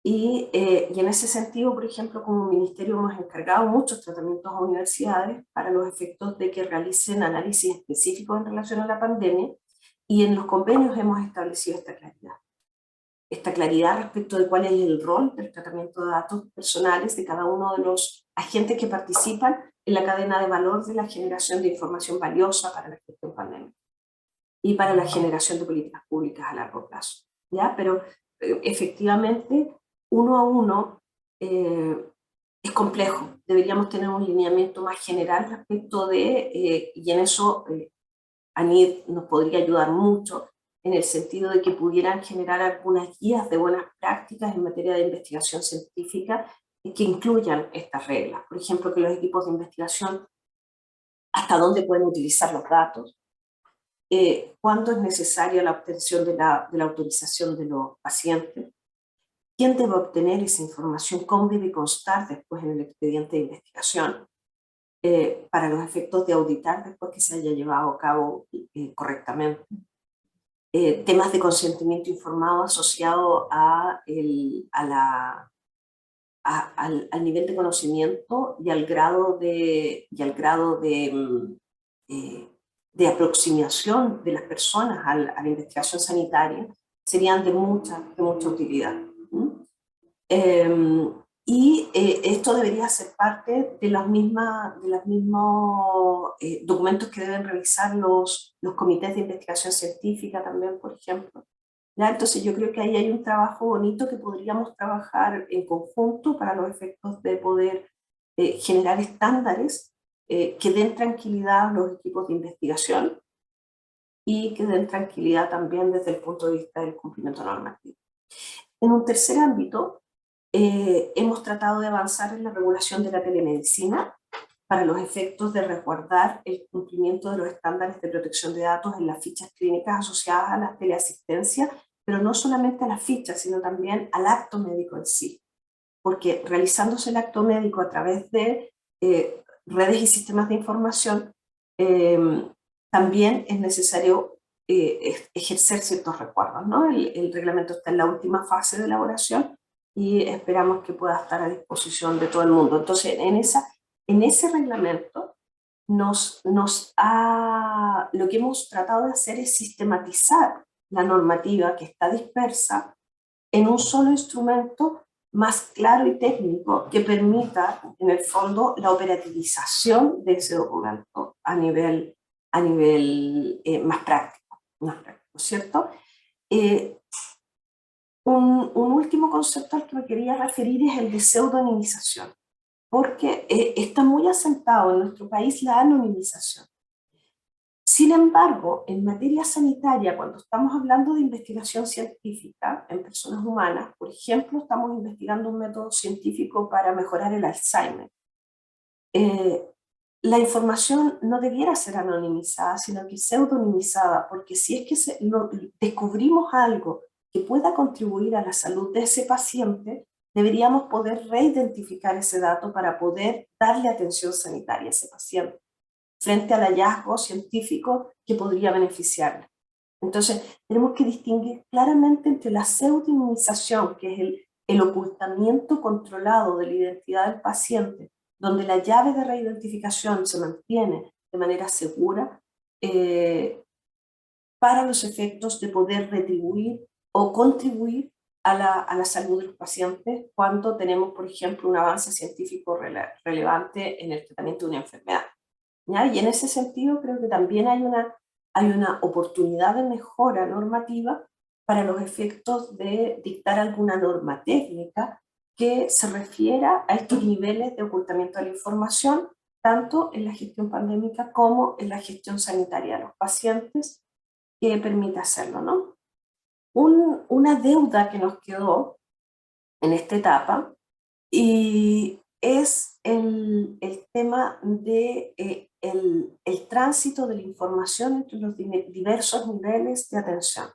Y en ese sentido, por ejemplo, como ministerio hemos encargado muchos tratamientos a universidades para los efectos de que realicen análisis específicos en relación a la pandemia, y en los convenios hemos establecido esta claridad. Esta claridad respecto de cuál es el rol del tratamiento de datos personales de cada uno de los agentes que participan en la cadena de valor de la generación de información valiosa para la gestión pandémica y para la generación de políticas públicas a largo plazo. ¿Ya? Pero efectivamente, uno a uno es complejo. Deberíamos tener un lineamiento más general respecto de, y en eso ANID nos podría ayudar mucho, en el sentido de que pudieran generar algunas guías de buenas prácticas en materia de investigación científica que incluyan estas reglas. Por ejemplo, que los equipos de investigación, hasta dónde pueden utilizar los datos, cuándo es necesaria la obtención de la autorización de los pacientes, quién debe obtener esa información, cómo debe constar después en el expediente de investigación, para los efectos de auditar después que se haya llevado a cabo correctamente. Temas de consentimiento informado asociado al nivel de conocimiento y al grado de aproximación de las personas a la investigación sanitaria serían de mucha utilidad. Esto debería ser parte de los mismos documentos que deben realizar los comités de investigación científica también, por ejemplo. ¿Ya? Entonces yo creo que ahí hay un trabajo bonito que podríamos trabajar en conjunto para los efectos de poder generar estándares que den tranquilidad a los equipos de investigación y que den tranquilidad también desde el punto de vista del cumplimiento normativo. En un tercer ámbito, hemos tratado de avanzar en la regulación de la telemedicina para los efectos de resguardar el cumplimiento de los estándares de protección de datos en las fichas clínicas asociadas a la teleasistencia, pero no solamente a las fichas, sino también al acto médico en sí. Porque realizándose el acto médico a través de redes y sistemas de información, también es necesario ejercer ciertos recuerdos, ¿no? El reglamento está en la última fase de elaboración y esperamos que pueda estar a disposición de todo el mundo. Entonces, en ese reglamento lo que hemos tratado de hacer es sistematizar la normativa que está dispersa en un solo instrumento más claro y técnico que permita, en el fondo, la operativización de ese documento a nivel más práctico, ¿cierto? Un último concepto al que me quería referir es el de pseudonimización, porque está muy asentado en nuestro país la anonimización. Sin embargo, en materia sanitaria, cuando estamos hablando de investigación científica en personas humanas, por ejemplo, estamos investigando un método científico para mejorar el Alzheimer. la información no debiera ser anonimizada, sino que pseudonimizada, porque si es que descubrimos algo que pueda contribuir a la salud de ese paciente, deberíamos poder reidentificar ese dato para poder darle atención sanitaria a ese paciente frente al hallazgo científico que podría beneficiarle. Entonces, tenemos que distinguir claramente entre la pseudonimización, que es el ocultamiento controlado de la identidad del paciente, donde la llave de reidentificación se mantiene de manera segura para los efectos de poder retribuir o contribuir a la salud de los pacientes cuando tenemos, por ejemplo, un avance científico relevante en el tratamiento de una enfermedad. ¿Ya? Y en ese sentido creo que también hay una oportunidad de mejora normativa para los efectos de dictar alguna norma técnica que se refiera a estos niveles de ocultamiento de la información, tanto en la gestión pandémica como en la gestión sanitaria de los pacientes, que permita hacerlo, ¿no? Una deuda que nos quedó en esta etapa y es el tema de el tránsito de la información entre los diversos niveles de atención,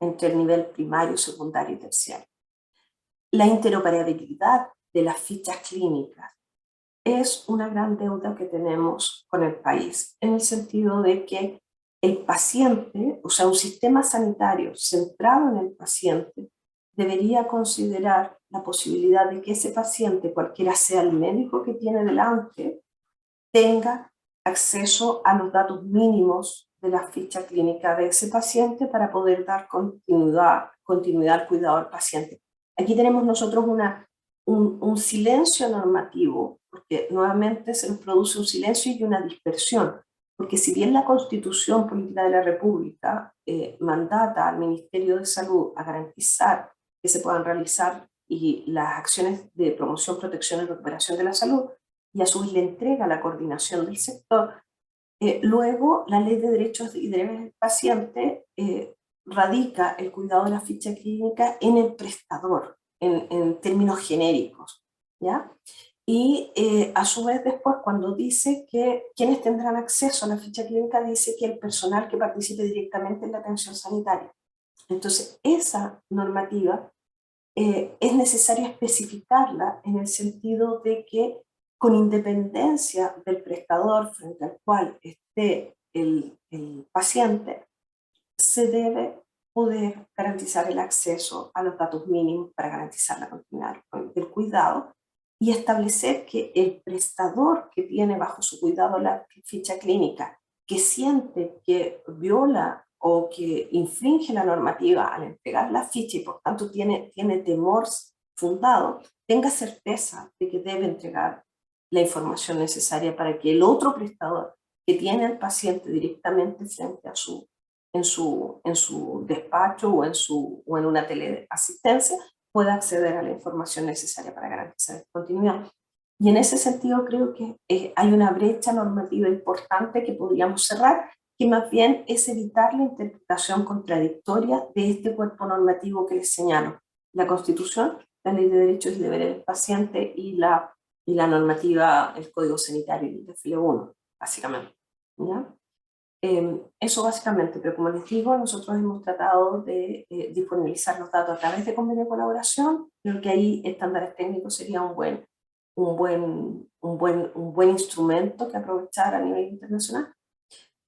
entre el nivel primario, secundario y terciario. La interoperabilidad de las fichas clínicas es una gran deuda que tenemos con el país, en el sentido de que el paciente, o sea, un sistema sanitario centrado en el paciente, debería considerar la posibilidad de que ese paciente, cualquiera sea el médico que tiene delante, tenga acceso a los datos mínimos de la ficha clínica de ese paciente para poder dar continuidad al cuidado del paciente. Aquí tenemos nosotros un silencio normativo, porque nuevamente se nos produce un silencio y una dispersión, porque si bien la Constitución Política de la República mandata al Ministerio de Salud a garantizar que se puedan realizar y las acciones de promoción, protección y recuperación de la salud, y a su vez le entrega la coordinación del sector, luego la Ley de Derechos y Deberes del Paciente radica el cuidado de la ficha clínica en el prestador, en términos genéricos, ¿ya? Y a su vez después cuando dice que quienes tendrán acceso a la ficha clínica, dice que el personal que participe directamente en la atención sanitaria. Entonces esa normativa es necesario especificarla en el sentido de que con independencia del prestador frente al cual esté el paciente, se debe poder garantizar el acceso a los datos mínimos para garantizar la continuidad del cuidado y establecer que el prestador que tiene bajo su cuidado la ficha clínica, que siente que viola o que infringe la normativa al entregar la ficha y por tanto tiene temor fundado, tenga certeza de que debe entregar la información necesaria para que el otro prestador que tiene al paciente directamente frente a en su despacho o en una teleasistencia pueda acceder a la información necesaria para garantizar la continuidad. Y en ese sentido creo que hay una brecha normativa importante que podríamos cerrar, que más bien es evitar la interpretación contradictoria de este cuerpo normativo que les señalo: la Constitución, la Ley de Derechos y Deberes del Paciente y la normativa, el Código Sanitario y el DFL1, básicamente, ¿ya? Eso básicamente, pero como les digo, nosotros hemos tratado de disponibilizar los datos a través de convenio de colaboración. Creo que ahí estándares técnicos sería un buen instrumento que aprovechar a nivel internacional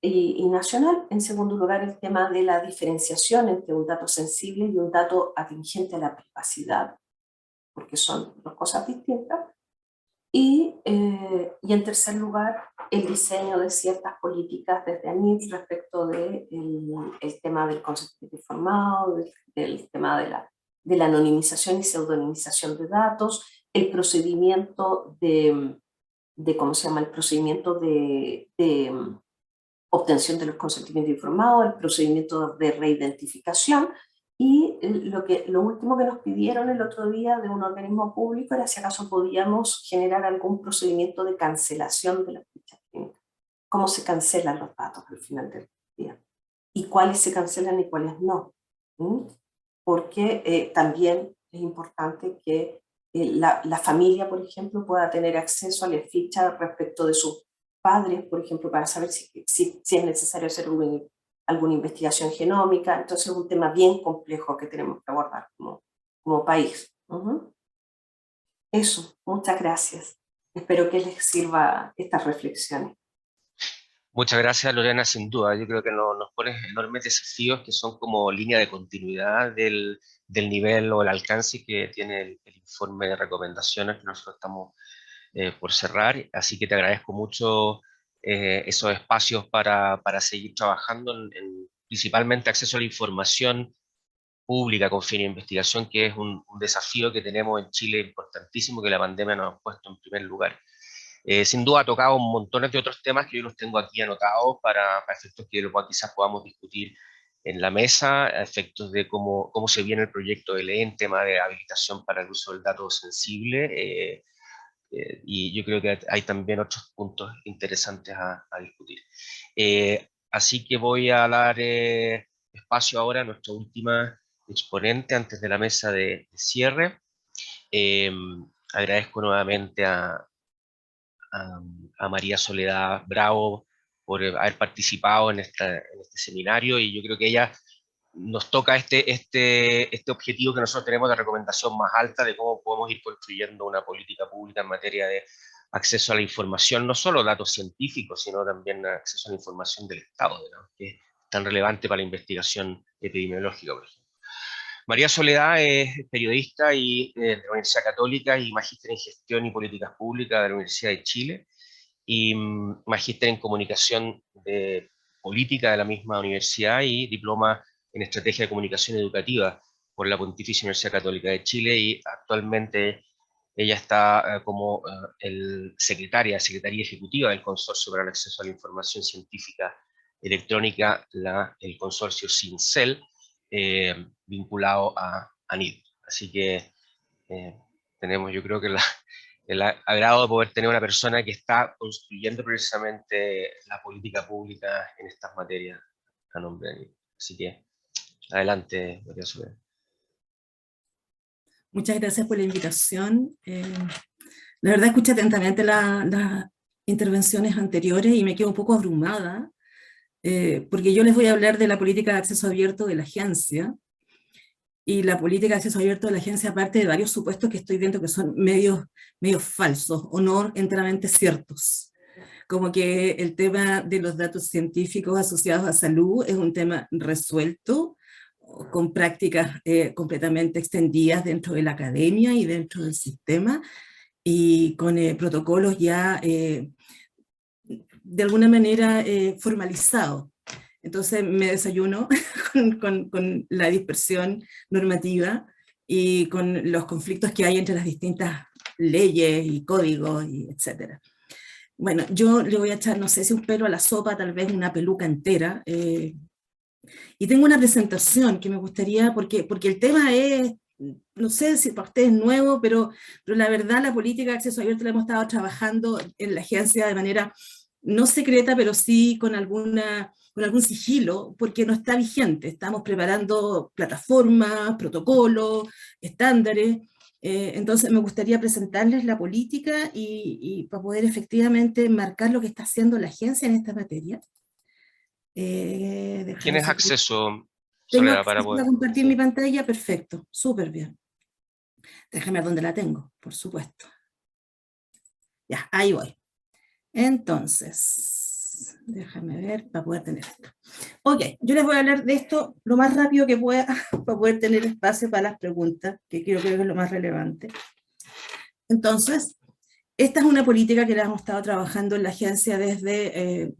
y nacional. En segundo lugar, el tema de la diferenciación entre un dato sensible y un dato atingente a la privacidad, porque son dos cosas distintas. Y en tercer lugar, el diseño de ciertas políticas desde ANIF respecto del tema del consentimiento informado, del tema de la anonimización y pseudonimización de datos, el procedimiento ¿cómo se llama? El procedimiento de obtención de los consentimientos informados, el procedimiento de reidentificación. Y lo último que nos pidieron el otro día de un organismo público era si acaso podíamos generar algún procedimiento de cancelación de la ficha clínica. ¿Cómo se cancelan los datos al final del día? ¿Y cuáles se cancelan y cuáles no? Porque también es importante que la familia, por ejemplo, pueda tener acceso a la ficha respecto de sus padres, por ejemplo, para saber si es necesario hacer alguna investigación genómica. Entonces es un tema bien complejo que tenemos que abordar como país. Eso, muchas gracias. Espero que les sirva estas reflexiones. Muchas gracias, Lorena, sin duda. Yo creo que nos pones enormes desafíos que son como línea de continuidad del nivel o el alcance que tiene el informe de recomendaciones que nosotros estamos por cerrar. Así que te agradezco mucho esos espacios para seguir trabajando en principalmente acceso a la información pública con fin de investigación, que es un desafío que tenemos en Chile importantísimo, que la pandemia nos ha puesto en primer lugar. Sin duda ha tocado montones de otros temas que yo los tengo aquí anotados para efectos que luego quizás podamos discutir en la mesa, a efectos de cómo se viene el proyecto de ley en tema de habilitación para el uso del dato sensible, y yo creo que hay también otros puntos interesantes a discutir. Así que voy a dar espacio ahora a nuestra última exponente antes de la mesa de cierre. Agradezco nuevamente a María Soledad Bravo por haber participado en este seminario, y yo creo que ella nos toca este objetivo que nosotros tenemos de recomendación más alta de cómo podemos ir construyendo una política pública en materia de acceso a la información, no solo datos científicos, sino también acceso a la información del Estado, ¿no?, que es tan relevante para la investigación epidemiológica, por ejemplo. María Soledad es periodista de la Universidad Católica y magíster en Gestión y Políticas Públicas de la Universidad de Chile, y magíster en Comunicación Política de la misma universidad, y diploma en Estrategia de Comunicación Educativa por la Pontificia Universidad Católica de Chile, y actualmente ella está como secretaria ejecutiva del Consorcio para el Acceso a la Información Científica Electrónica, el consorcio CINCEL, vinculado a NID. Así que tenemos, yo creo que el agrado de poder tener una persona que está construyendo precisamente la política pública en estas materias a nombre de NID. Así que adelante, María Soledad. Muchas gracias por la invitación. La verdad escuché atentamente las intervenciones anteriores y me quedo un poco abrumada, porque yo les voy a hablar de la política de acceso abierto de la agencia, y la política de acceso abierto de la agencia parte de varios supuestos que estoy viendo que son medios falsos o no enteramente ciertos. Como que el tema de los datos científicos asociados a salud es un tema resuelto, con prácticas completamente extendidas dentro de la academia y dentro del sistema, y con protocolos ya de alguna manera formalizados. Entonces me desayuno con la dispersión normativa y con los conflictos que hay entre las distintas leyes y códigos, y etcétera. Bueno, yo le voy a echar, no sé si un pelo a la sopa, tal vez una peluca entera, y tengo una presentación que me gustaría, porque el tema es, no sé si para ustedes es nuevo, pero la verdad la política de acceso abierto la hemos estado trabajando en la agencia de manera no secreta, pero sí con algún sigilo, porque no está vigente. Estamos preparando plataformas, protocolos, estándares. Entonces me gustaría presentarles la política y para poder efectivamente marcar lo que está haciendo la agencia en esta materia. ¿Tienes acceso, Soledad, para poder compartir mi pantalla? Perfecto, súper bien. Déjame ver dónde la tengo, por supuesto. Ya, ahí voy. Entonces, déjame ver para poder tener esto. Ok, yo les voy a hablar de esto lo más rápido que pueda para poder tener espacio para las preguntas, que creo que es lo más relevante. Entonces, esta es una política que la hemos estado trabajando en la agencia desde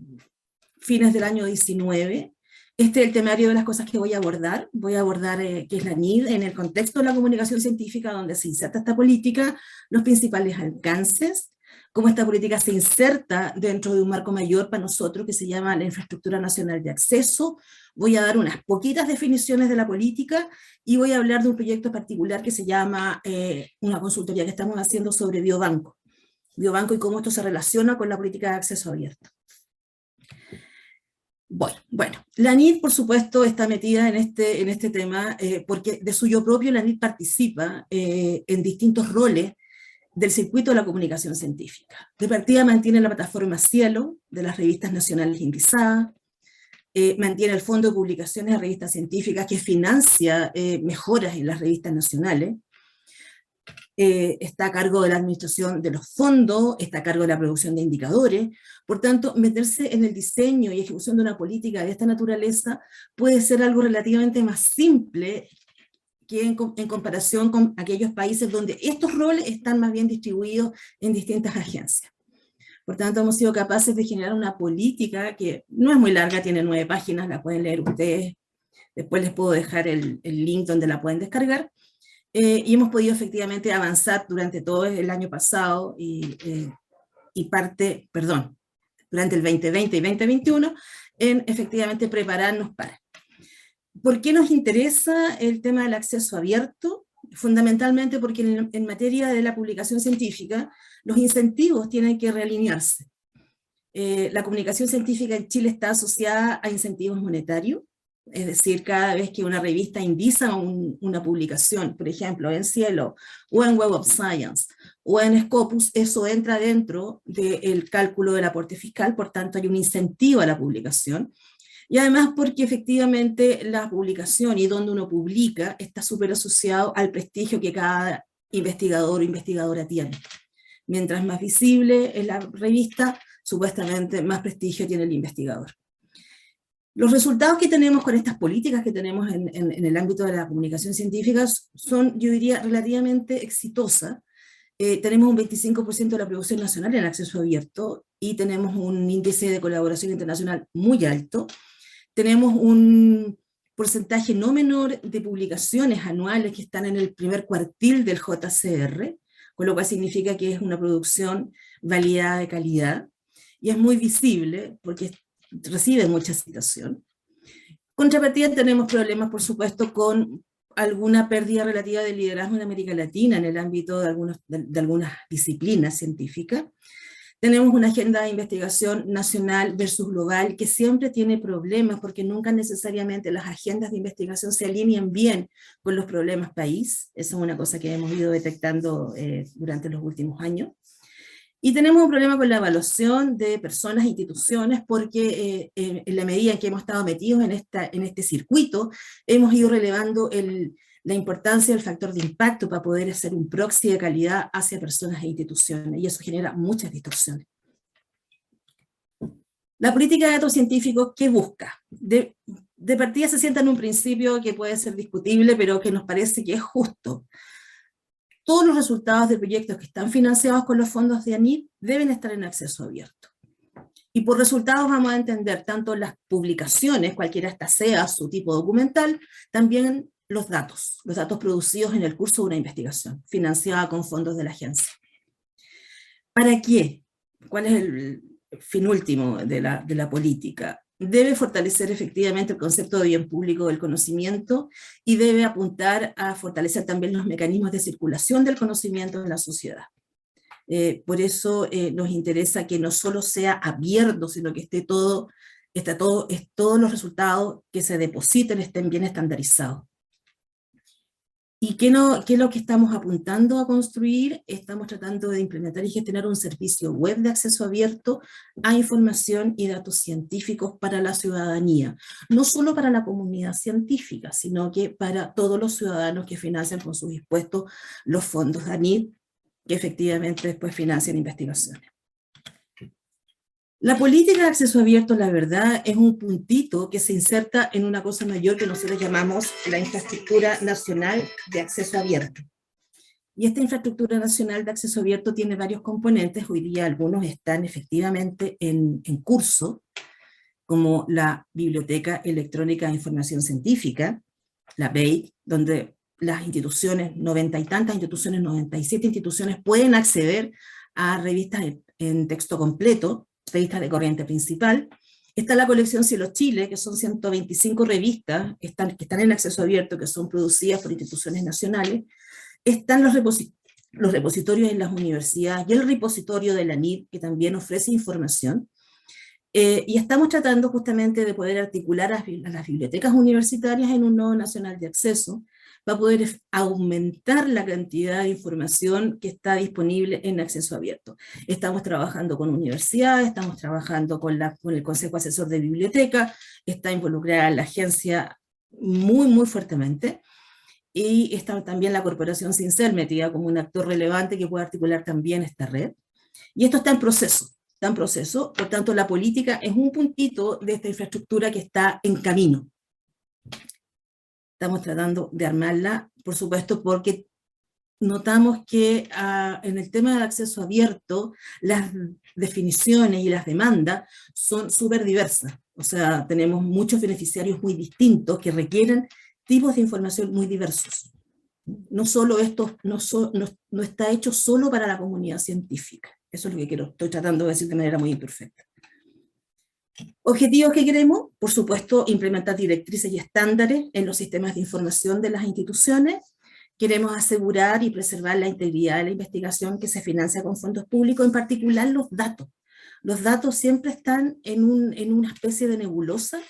fines del año 19. Este es el temario de las cosas que voy a abordar. Voy a abordar qué es la NID en el contexto de la comunicación científica, donde se inserta esta política, los principales alcances, cómo esta política se inserta dentro de un marco mayor para nosotros que se llama la Infraestructura Nacional de Acceso. Voy a dar unas poquitas definiciones de la política y voy a hablar de un proyecto particular que se llama una consultoría que estamos haciendo sobre biobanco y cómo esto se relaciona con la política de acceso abierto. Bueno, la NID, por supuesto, está metida en este tema porque de suyo propio la NID participa en distintos roles del circuito de la comunicación científica. De partida mantiene la plataforma Cielo de las revistas nacionales indexadas, mantiene el Fondo de Publicaciones de Revistas Científicas que financia mejoras en las revistas nacionales, está a cargo de la administración de los fondos, está a cargo de la producción de indicadores. Por tanto, meterse en el diseño y ejecución de una política de esta naturaleza puede ser algo relativamente más simple que en comparación con aquellos países donde estos roles están más bien distribuidos en distintas agencias. Por tanto, hemos sido capaces de generar una política que no es muy larga, tiene 9 páginas, la pueden leer ustedes, después les puedo dejar el link donde la pueden descargar, y hemos podido efectivamente avanzar durante todo el año pasado durante el 2020 y 2021, en efectivamente prepararnos para. ¿Por qué nos interesa el tema del acceso abierto? Fundamentalmente porque en materia de la publicación científica, los incentivos tienen que realinearse. La comunicación científica en Chile está asociada a incentivos monetarios, es decir, cada vez que una revista indica una publicación, por ejemplo, en Cielo, o en Web of Science, o en Scopus, eso entra dentro del cálculo del aporte fiscal, por tanto hay un incentivo a la publicación, y además porque efectivamente la publicación y donde uno publica está súper asociado al prestigio que cada investigador o investigadora tiene. Mientras más visible es la revista, supuestamente más prestigio tiene el investigador. Los resultados que tenemos con estas políticas que tenemos en el ámbito de la comunicación científica son, yo diría, relativamente exitosas. Tenemos un 25% de la producción nacional en acceso abierto y tenemos un índice de colaboración internacional muy alto. Tenemos un porcentaje no menor de publicaciones anuales que están en el primer cuartil del JCR, con lo cual significa que es una producción validada de calidad, y es muy visible porque recibe mucha citación. Contrapartida tenemos problemas, por supuesto, con alguna pérdida relativa de liderazgo en América Latina en el ámbito de algunas disciplinas científicas. Tenemos una agenda de investigación nacional versus global que siempre tiene problemas porque nunca necesariamente las agendas de investigación se alinean bien con los problemas país. Esa es una cosa que hemos ido detectando durante los últimos años. Y tenemos un problema con la evaluación de personas e instituciones porque en la medida en que hemos estado metidos en este circuito, hemos ido relevando la importancia del factor de impacto para poder hacer un proxy de calidad hacia personas e instituciones, y eso genera muchas distorsiones. La política de datos científicos, ¿qué busca? De partida se sienta en un principio que puede ser discutible, pero que nos parece que es justo. Todos los resultados de proyectos que están financiados con los fondos de ANID deben estar en acceso abierto. Y por resultados vamos a entender tanto las publicaciones, cualquiera esta sea su tipo documental, también los datos producidos en el curso de una investigación, financiada con fondos de la agencia. ¿Para qué? ¿Cuál es el fin último de la política? Debe fortalecer efectivamente el concepto de bien público del conocimiento y debe apuntar a fortalecer también los mecanismos de circulación del conocimiento en la sociedad. Por eso nos interesa que no solo sea abierto, sino que todos los resultados que se depositen estén bien estandarizados. ¿Y qué es lo que estamos apuntando a construir? Estamos tratando de implementar y gestionar un servicio web de acceso abierto a información y datos científicos para la ciudadanía. No solo para la comunidad científica, sino que para todos los ciudadanos que financian con sus impuestos los fondos de ANID, que efectivamente después financian investigaciones. La política de acceso abierto, la verdad, es un puntito que se inserta en una cosa mayor que nosotros llamamos la infraestructura nacional de acceso abierto. Y esta infraestructura nacional de acceso abierto tiene varios componentes. Hoy día algunos están efectivamente en curso, como la Biblioteca Electrónica de Información Científica, la BEI, donde las instituciones, 90 y tantas instituciones, 97 instituciones, pueden acceder a revistas en texto completo, revistas de corriente principal. Está la colección Cielo Chile, que son 125 revistas que están en acceso abierto, que son producidas por instituciones nacionales. Están los repositorios en las universidades y el repositorio de la ANID, que también ofrece información. Y estamos tratando justamente de poder articular a las bibliotecas universitarias en un nodo nacional de acceso, para poder aumentar la cantidad de información que está disponible en acceso abierto. Estamos trabajando con universidades, estamos trabajando con el Consejo Asesor de Biblioteca, está involucrada la agencia muy fuertemente, y está también la Corporación Sincel metida como un actor relevante que puede articular también esta red. Y esto está en proceso, por tanto la política es un puntito de esta infraestructura que está en camino. Estamos tratando de armarla, por supuesto, porque notamos que en el tema del acceso abierto, las definiciones y las demandas son súper diversas. O sea, tenemos muchos beneficiarios muy distintos que requieren tipos de información muy diversos. No solo esto, no está hecho solo para la comunidad científica. Eso es lo que estoy tratando de decir de manera muy imperfecta. Objetivos que queremos, por supuesto, implementar directrices y estándares en los sistemas de información de las instituciones. Queremos asegurar y preservar la integridad de la investigación que se financia con fondos públicos, en particular los datos. Los datos siempre están en una especie de nebulosa.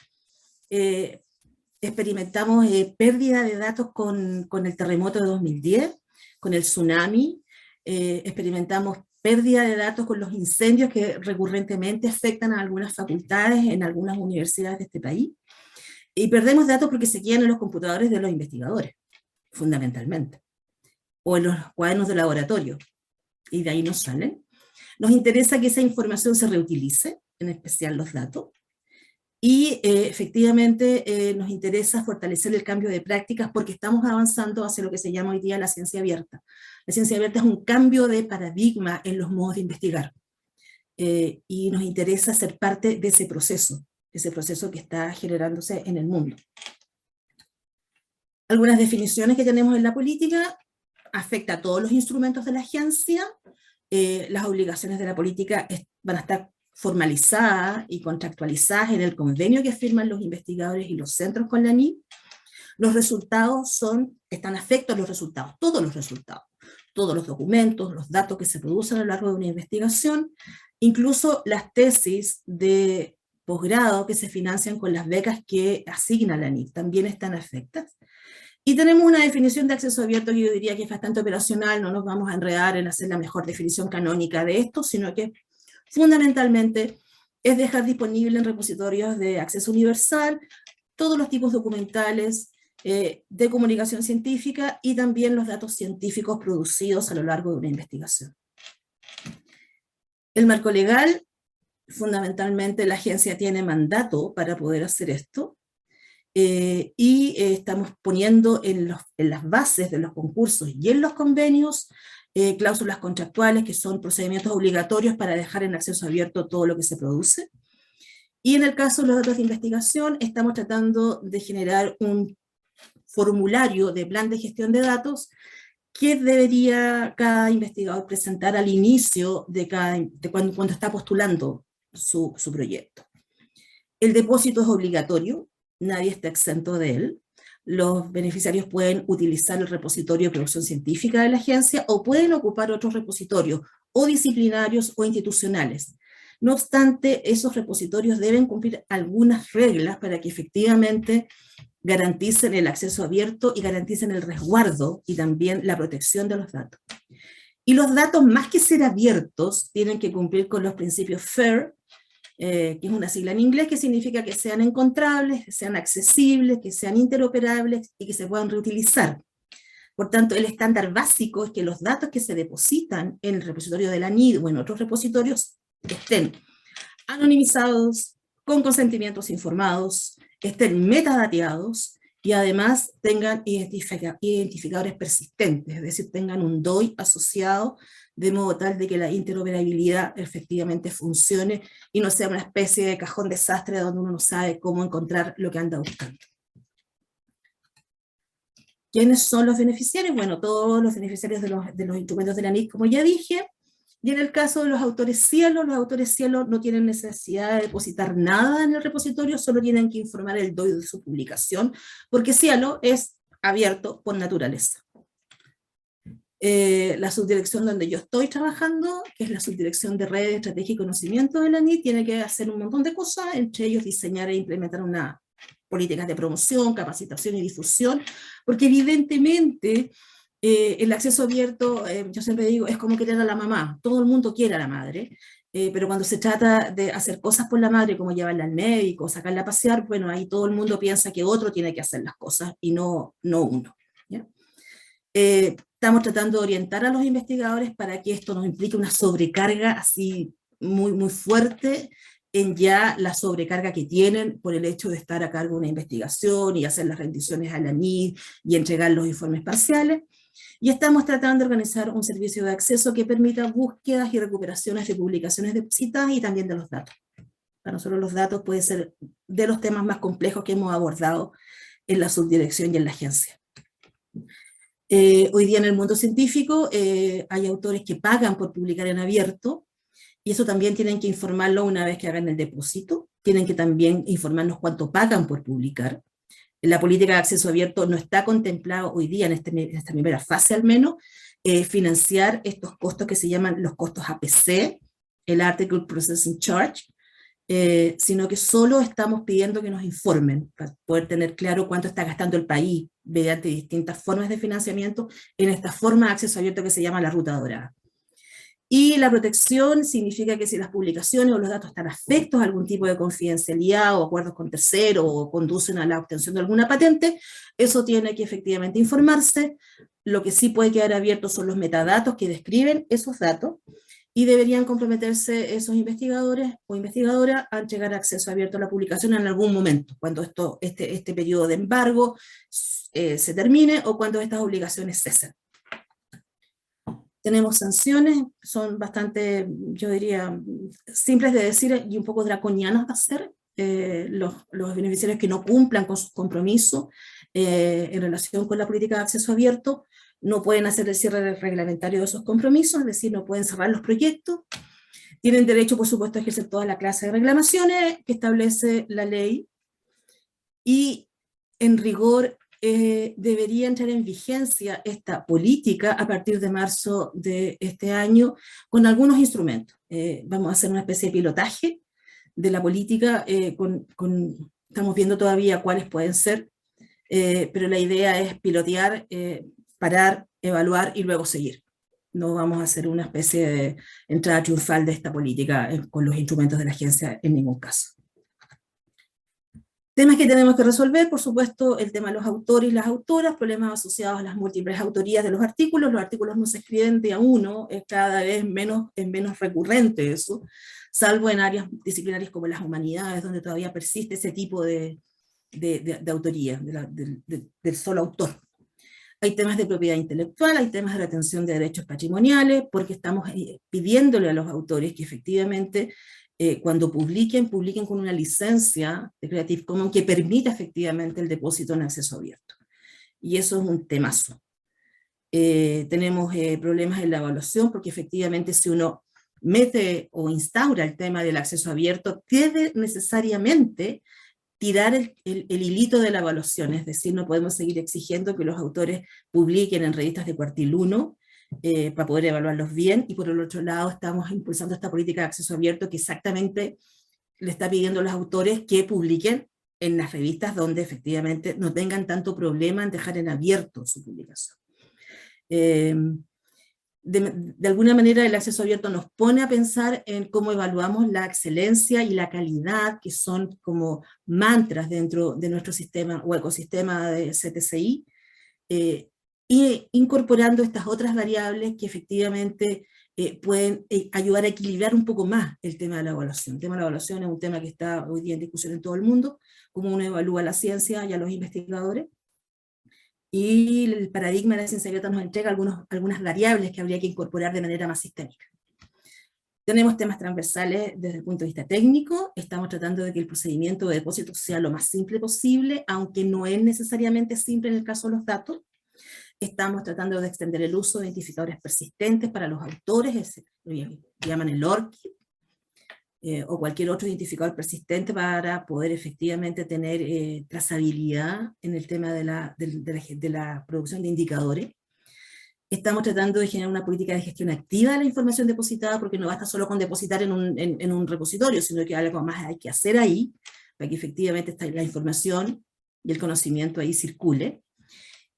Experimentamos pérdida de datos con el terremoto de 2010, con el tsunami, experimentamos pérdida de datos con los incendios que recurrentemente afectan a algunas facultades en algunas universidades de este país, y perdemos datos porque se quedan en los computadores de los investigadores, fundamentalmente, o en los cuadernos de laboratorio, y de ahí no salen. Nos interesa que esa información se reutilice, en especial los datos, y efectivamente nos interesa fortalecer el cambio de prácticas porque estamos avanzando hacia lo que se llama hoy día la ciencia abierta. La ciencia abierta es un cambio de paradigma en los modos de investigar. Y nos interesa ser parte de ese proceso que está generándose en el mundo. Algunas definiciones que tenemos en la política: afecta a todos los instrumentos de la agencia. Las obligaciones de la política van a estar formalizadas y contractualizadas en el convenio que firman los investigadores y los centros con la NIC. Los resultados están afectos a los resultados, todos los documentos, los datos que se producen a lo largo de una investigación, incluso las tesis de posgrado que se financian con las becas que asigna la NIC, también están afectadas. Y tenemos una definición de acceso abierto que yo diría que es bastante operacional, no nos vamos a enredar en hacer la mejor definición canónica de esto, sino que fundamentalmente es dejar disponible en repositorios de acceso universal todos los tipos documentales de comunicación científica y también los datos científicos producidos a lo largo de una investigación. El marco legal, fundamentalmente la agencia tiene mandato para poder hacer esto, y estamos poniendo en las bases de los concursos y en los convenios cláusulas contractuales que son procedimientos obligatorios para dejar en acceso abierto todo lo que se produce. Y en el caso de los datos de investigación, estamos tratando de generar un formulario de plan de gestión de datos que debería cada investigador presentar al inicio de cuando está postulando su proyecto. El depósito es obligatorio, nadie está exento de él. Los beneficiarios pueden utilizar el repositorio de producción científica de la agencia o pueden ocupar otros repositorios, o disciplinarios o institucionales. No obstante, esos repositorios deben cumplir algunas reglas para que efectivamente garanticen el acceso abierto y garanticen el resguardo y también la protección de los datos. Y los datos, más que ser abiertos, tienen que cumplir con los principios FAIR, que es una sigla en inglés que significa que sean encontrables, que sean accesibles, que sean interoperables y que se puedan reutilizar. Por tanto, el estándar básico es que los datos que se depositan en el repositorio de la NID o en otros repositorios estén anonimizados, con consentimientos informados, estén metadateados y además tengan identificadores persistentes, es decir, tengan un DOI asociado de modo tal de que la interoperabilidad efectivamente funcione y no sea una especie de cajón desastre donde uno no sabe cómo encontrar lo que anda buscando. ¿Quiénes son los beneficiarios? Bueno, todos los beneficiarios de los instrumentos de la NIC, como ya dije. Y en el caso de los autores cielo no tienen necesidad de depositar nada en el repositorio, solo tienen que informar el DOI de su publicación, porque cielo es abierto por naturaleza. La subdirección donde yo estoy trabajando, que es la subdirección de redes, estrategia y conocimiento de la ANID, tiene que hacer un montón de cosas, entre ellos diseñar e implementar una políticas de promoción, capacitación y difusión, porque evidentemente el acceso abierto, yo siempre digo, es como querer a la mamá, todo el mundo quiere a la madre, pero cuando se trata de hacer cosas por la madre, como llevarla al médico, sacarla a pasear, bueno, ahí todo el mundo piensa que otro tiene que hacer las cosas y no uno. ¿Ya? Estamos tratando de orientar a los investigadores para que esto no implique una sobrecarga así muy, muy fuerte en ya la sobrecarga que tienen por el hecho de estar a cargo de una investigación y hacer las rendiciones a la NID y entregar los informes parciales. Y estamos tratando de organizar un servicio de acceso que permita búsquedas y recuperaciones de publicaciones depositadas y también de los datos. Para nosotros los datos pueden ser de los temas más complejos que hemos abordado en la subdirección y en la agencia. Hoy día en el mundo científico hay autores que pagan por publicar en abierto, y eso también tienen que informarlo una vez que hagan el depósito, tienen que también informarnos cuánto pagan por publicar. En la política de acceso abierto no está contemplado hoy día, en esta primera fase al menos, financiar estos costos que se llaman los costos APC, el Article Processing Charge, sino que solo estamos pidiendo que nos informen para poder tener claro cuánto está gastando el país mediante distintas formas de financiamiento en esta forma de acceso abierto que se llama la ruta dorada. Y la protección significa que si las publicaciones o los datos están afectos a algún tipo de confidencialidad o acuerdos con terceros o conducen a la obtención de alguna patente, eso tiene que efectivamente informarse. Lo que sí puede quedar abierto son los metadatos que describen esos datos, y deberían comprometerse esos investigadores o investigadoras a entregar acceso abierto a la publicación en algún momento, cuando este periodo de embargo se termine o cuando estas obligaciones cesen. Tenemos sanciones, son bastante, yo diría, simples de decir y un poco draconianas de hacer. Los beneficiarios que no cumplan con sus compromisos en relación con la política de acceso abierto no pueden hacer el cierre reglamentario de esos compromisos, es decir, no pueden cerrar los proyectos. Tienen derecho, por supuesto, a ejercer toda la clase de reclamaciones que establece la ley, y en rigor debería entrar en vigencia esta política a partir de marzo de este año con algunos instrumentos. Vamos a hacer una especie de pilotaje de la política, estamos viendo todavía cuáles pueden ser, pero la idea es pilotear, parar, evaluar y luego seguir. No vamos a hacer una especie de entrada triunfal de esta política con los instrumentos de la agencia en ningún caso. Temas que tenemos que resolver, por supuesto, el tema de los autores y las autoras, problemas asociados a las múltiples autorías de los artículos no se escriben de a uno, es cada vez menos recurrente eso, salvo en áreas disciplinarias como las humanidades, donde todavía persiste ese tipo de autoría, del solo autor. Hay temas de propiedad intelectual, hay temas de retención de derechos patrimoniales, porque estamos pidiéndole a los autores que efectivamente cuando publiquen con una licencia de Creative Commons que permita efectivamente el depósito en acceso abierto. Y eso es un temazo. Tenemos problemas en la evaluación, porque efectivamente si uno mete o instaura el tema del acceso abierto, debe necesariamente tirar el hilito de la evaluación, es decir, no podemos seguir exigiendo que los autores publiquen en revistas de cuartil 1 para poder evaluarlos bien, y por el otro lado estamos impulsando esta política de acceso abierto que exactamente le está pidiendo a los autores que publiquen en las revistas donde efectivamente no tengan tanto problema en dejar en abierto su publicación. De alguna manera el acceso abierto nos pone a pensar en cómo evaluamos la excelencia y la calidad, que son como mantras dentro de nuestro sistema o ecosistema de CTCI, y incorporando estas otras variables que efectivamente pueden ayudar a equilibrar un poco más el tema de la evaluación. El tema de la evaluación es un tema que está hoy día en discusión en todo el mundo, cómo uno evalúa la ciencia y a los investigadores. Y el paradigma de la ciencia abierta nos entrega algunas variables que habría que incorporar de manera más sistémica. Tenemos temas transversales desde el punto de vista técnico, estamos tratando de que el procedimiento de depósito sea lo más simple posible, aunque no es necesariamente simple en el caso de los datos. Estamos tratando de extender el uso de identificadores persistentes para los autores, lo llaman el ORCID, o cualquier otro identificador persistente para poder efectivamente tener trazabilidad en el tema de la producción de indicadores. Estamos tratando de generar una política de gestión activa de la información depositada, porque no basta solo con depositar en un repositorio, sino que algo más hay que hacer ahí, para que efectivamente la información y el conocimiento ahí circule.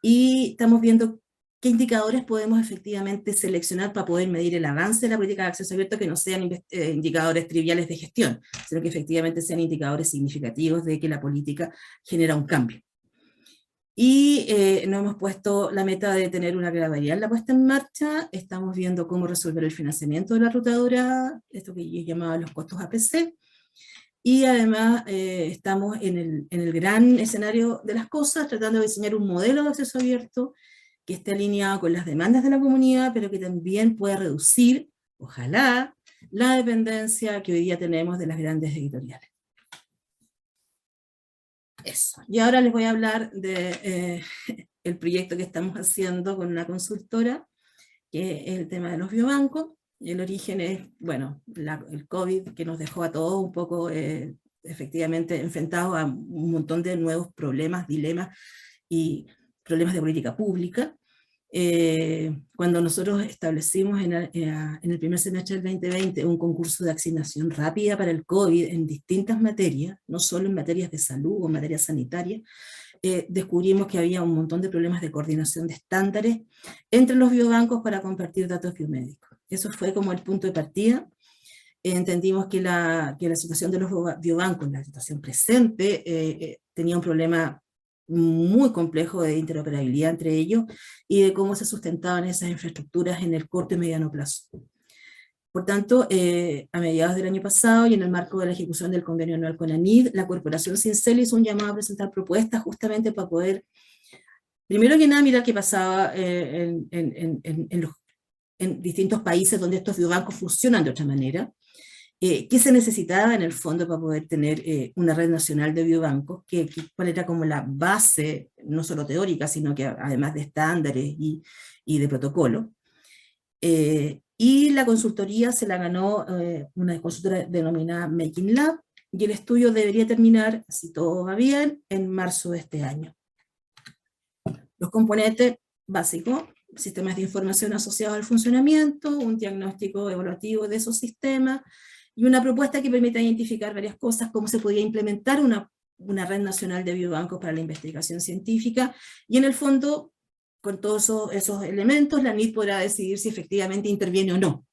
Y estamos viendo qué indicadores podemos efectivamente seleccionar para poder medir el avance de la política de acceso abierto, que no sean indicadores triviales de gestión, sino que efectivamente sean indicadores significativos de que la política genera un cambio. Y nos hemos puesto la meta de tener una gradualidad en la puesta en marcha. Estamos viendo cómo resolver el financiamiento de la rutadora, esto que yo llamaba los costos APC, y además estamos en el gran escenario de las cosas, tratando de diseñar un modelo de acceso abierto que esté alineado con las demandas de la comunidad, pero que también pueda reducir, ojalá, la dependencia que hoy día tenemos de las grandes editoriales. Eso. Y ahora les voy a hablar de el proyecto que estamos haciendo con una consultora, que es el tema de los biobancos. El origen es, bueno, el COVID, que nos dejó a todos un poco efectivamente enfrentados a un montón de nuevos problemas, dilemas y problemas de política pública. Cuando nosotros establecimos en el primer semestre del 2020 un concurso de asignación rápida para el COVID en distintas materias, no solo en materias de salud o en materias sanitarias, descubrimos que había un montón de problemas de coordinación de estándares entre los biobancos para compartir datos biomédicos. Eso fue como el punto de partida. Entendimos que la situación de los biobancos, la situación presente, tenía un problema muy complejo de interoperabilidad entre ellos y de cómo se sustentaban esas infraestructuras en el corto y mediano plazo. Por tanto, a mediados del año pasado y en el marco de la ejecución del convenio anual con ANID, la corporación Sincel hizo un llamado a presentar propuestas justamente para poder, primero que nada, mirar qué pasaba en distintos países donde estos biobancos funcionan de otra manera, qué se necesitaba en el fondo para poder tener una red nacional de biobancos, cuál era como la base, no solo teórica, sino que además de estándares y de protocolo. Y la consultoría se la ganó una consultora denominada Making Lab, y el estudio debería terminar, si todo va bien, en marzo de este año. Los componentes básicos: sistemas de información asociados al funcionamiento, un diagnóstico evaluativo de esos sistemas, y una propuesta que permita identificar varias cosas, cómo se podría implementar una red nacional de biobancos para la investigación científica, y en el fondo, con todos esos elementos, la ANID podrá decidir si efectivamente interviene o no.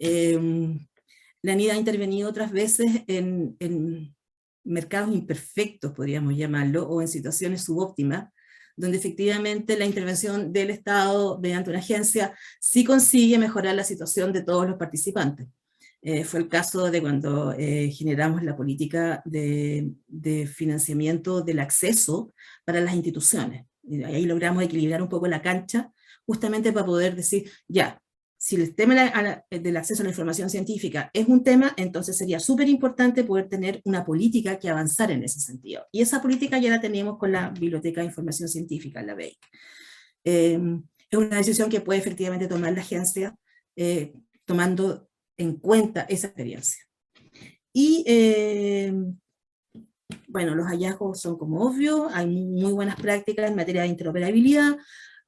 La ANID ha intervenido otras veces en mercados imperfectos, podríamos llamarlo, o en situaciones subóptimas, donde efectivamente la intervención del Estado mediante una agencia sí consigue mejorar la situación de todos los participantes. Fue el caso de cuando generamos la política de financiamiento del acceso para las instituciones. Ahí logramos equilibrar un poco la cancha, justamente para poder decir, ya, si el tema del acceso a la información científica es un tema, entonces sería súper importante poder tener una política que avanzara en ese sentido. Y esa política ya la tenemos con la Biblioteca de Información Científica, la BEIC. Es una decisión que puede efectivamente tomar la agencia, tomando en cuenta esa experiencia. Y bueno, los hallazgos son como obvio, hay muy buenas prácticas en materia de interoperabilidad,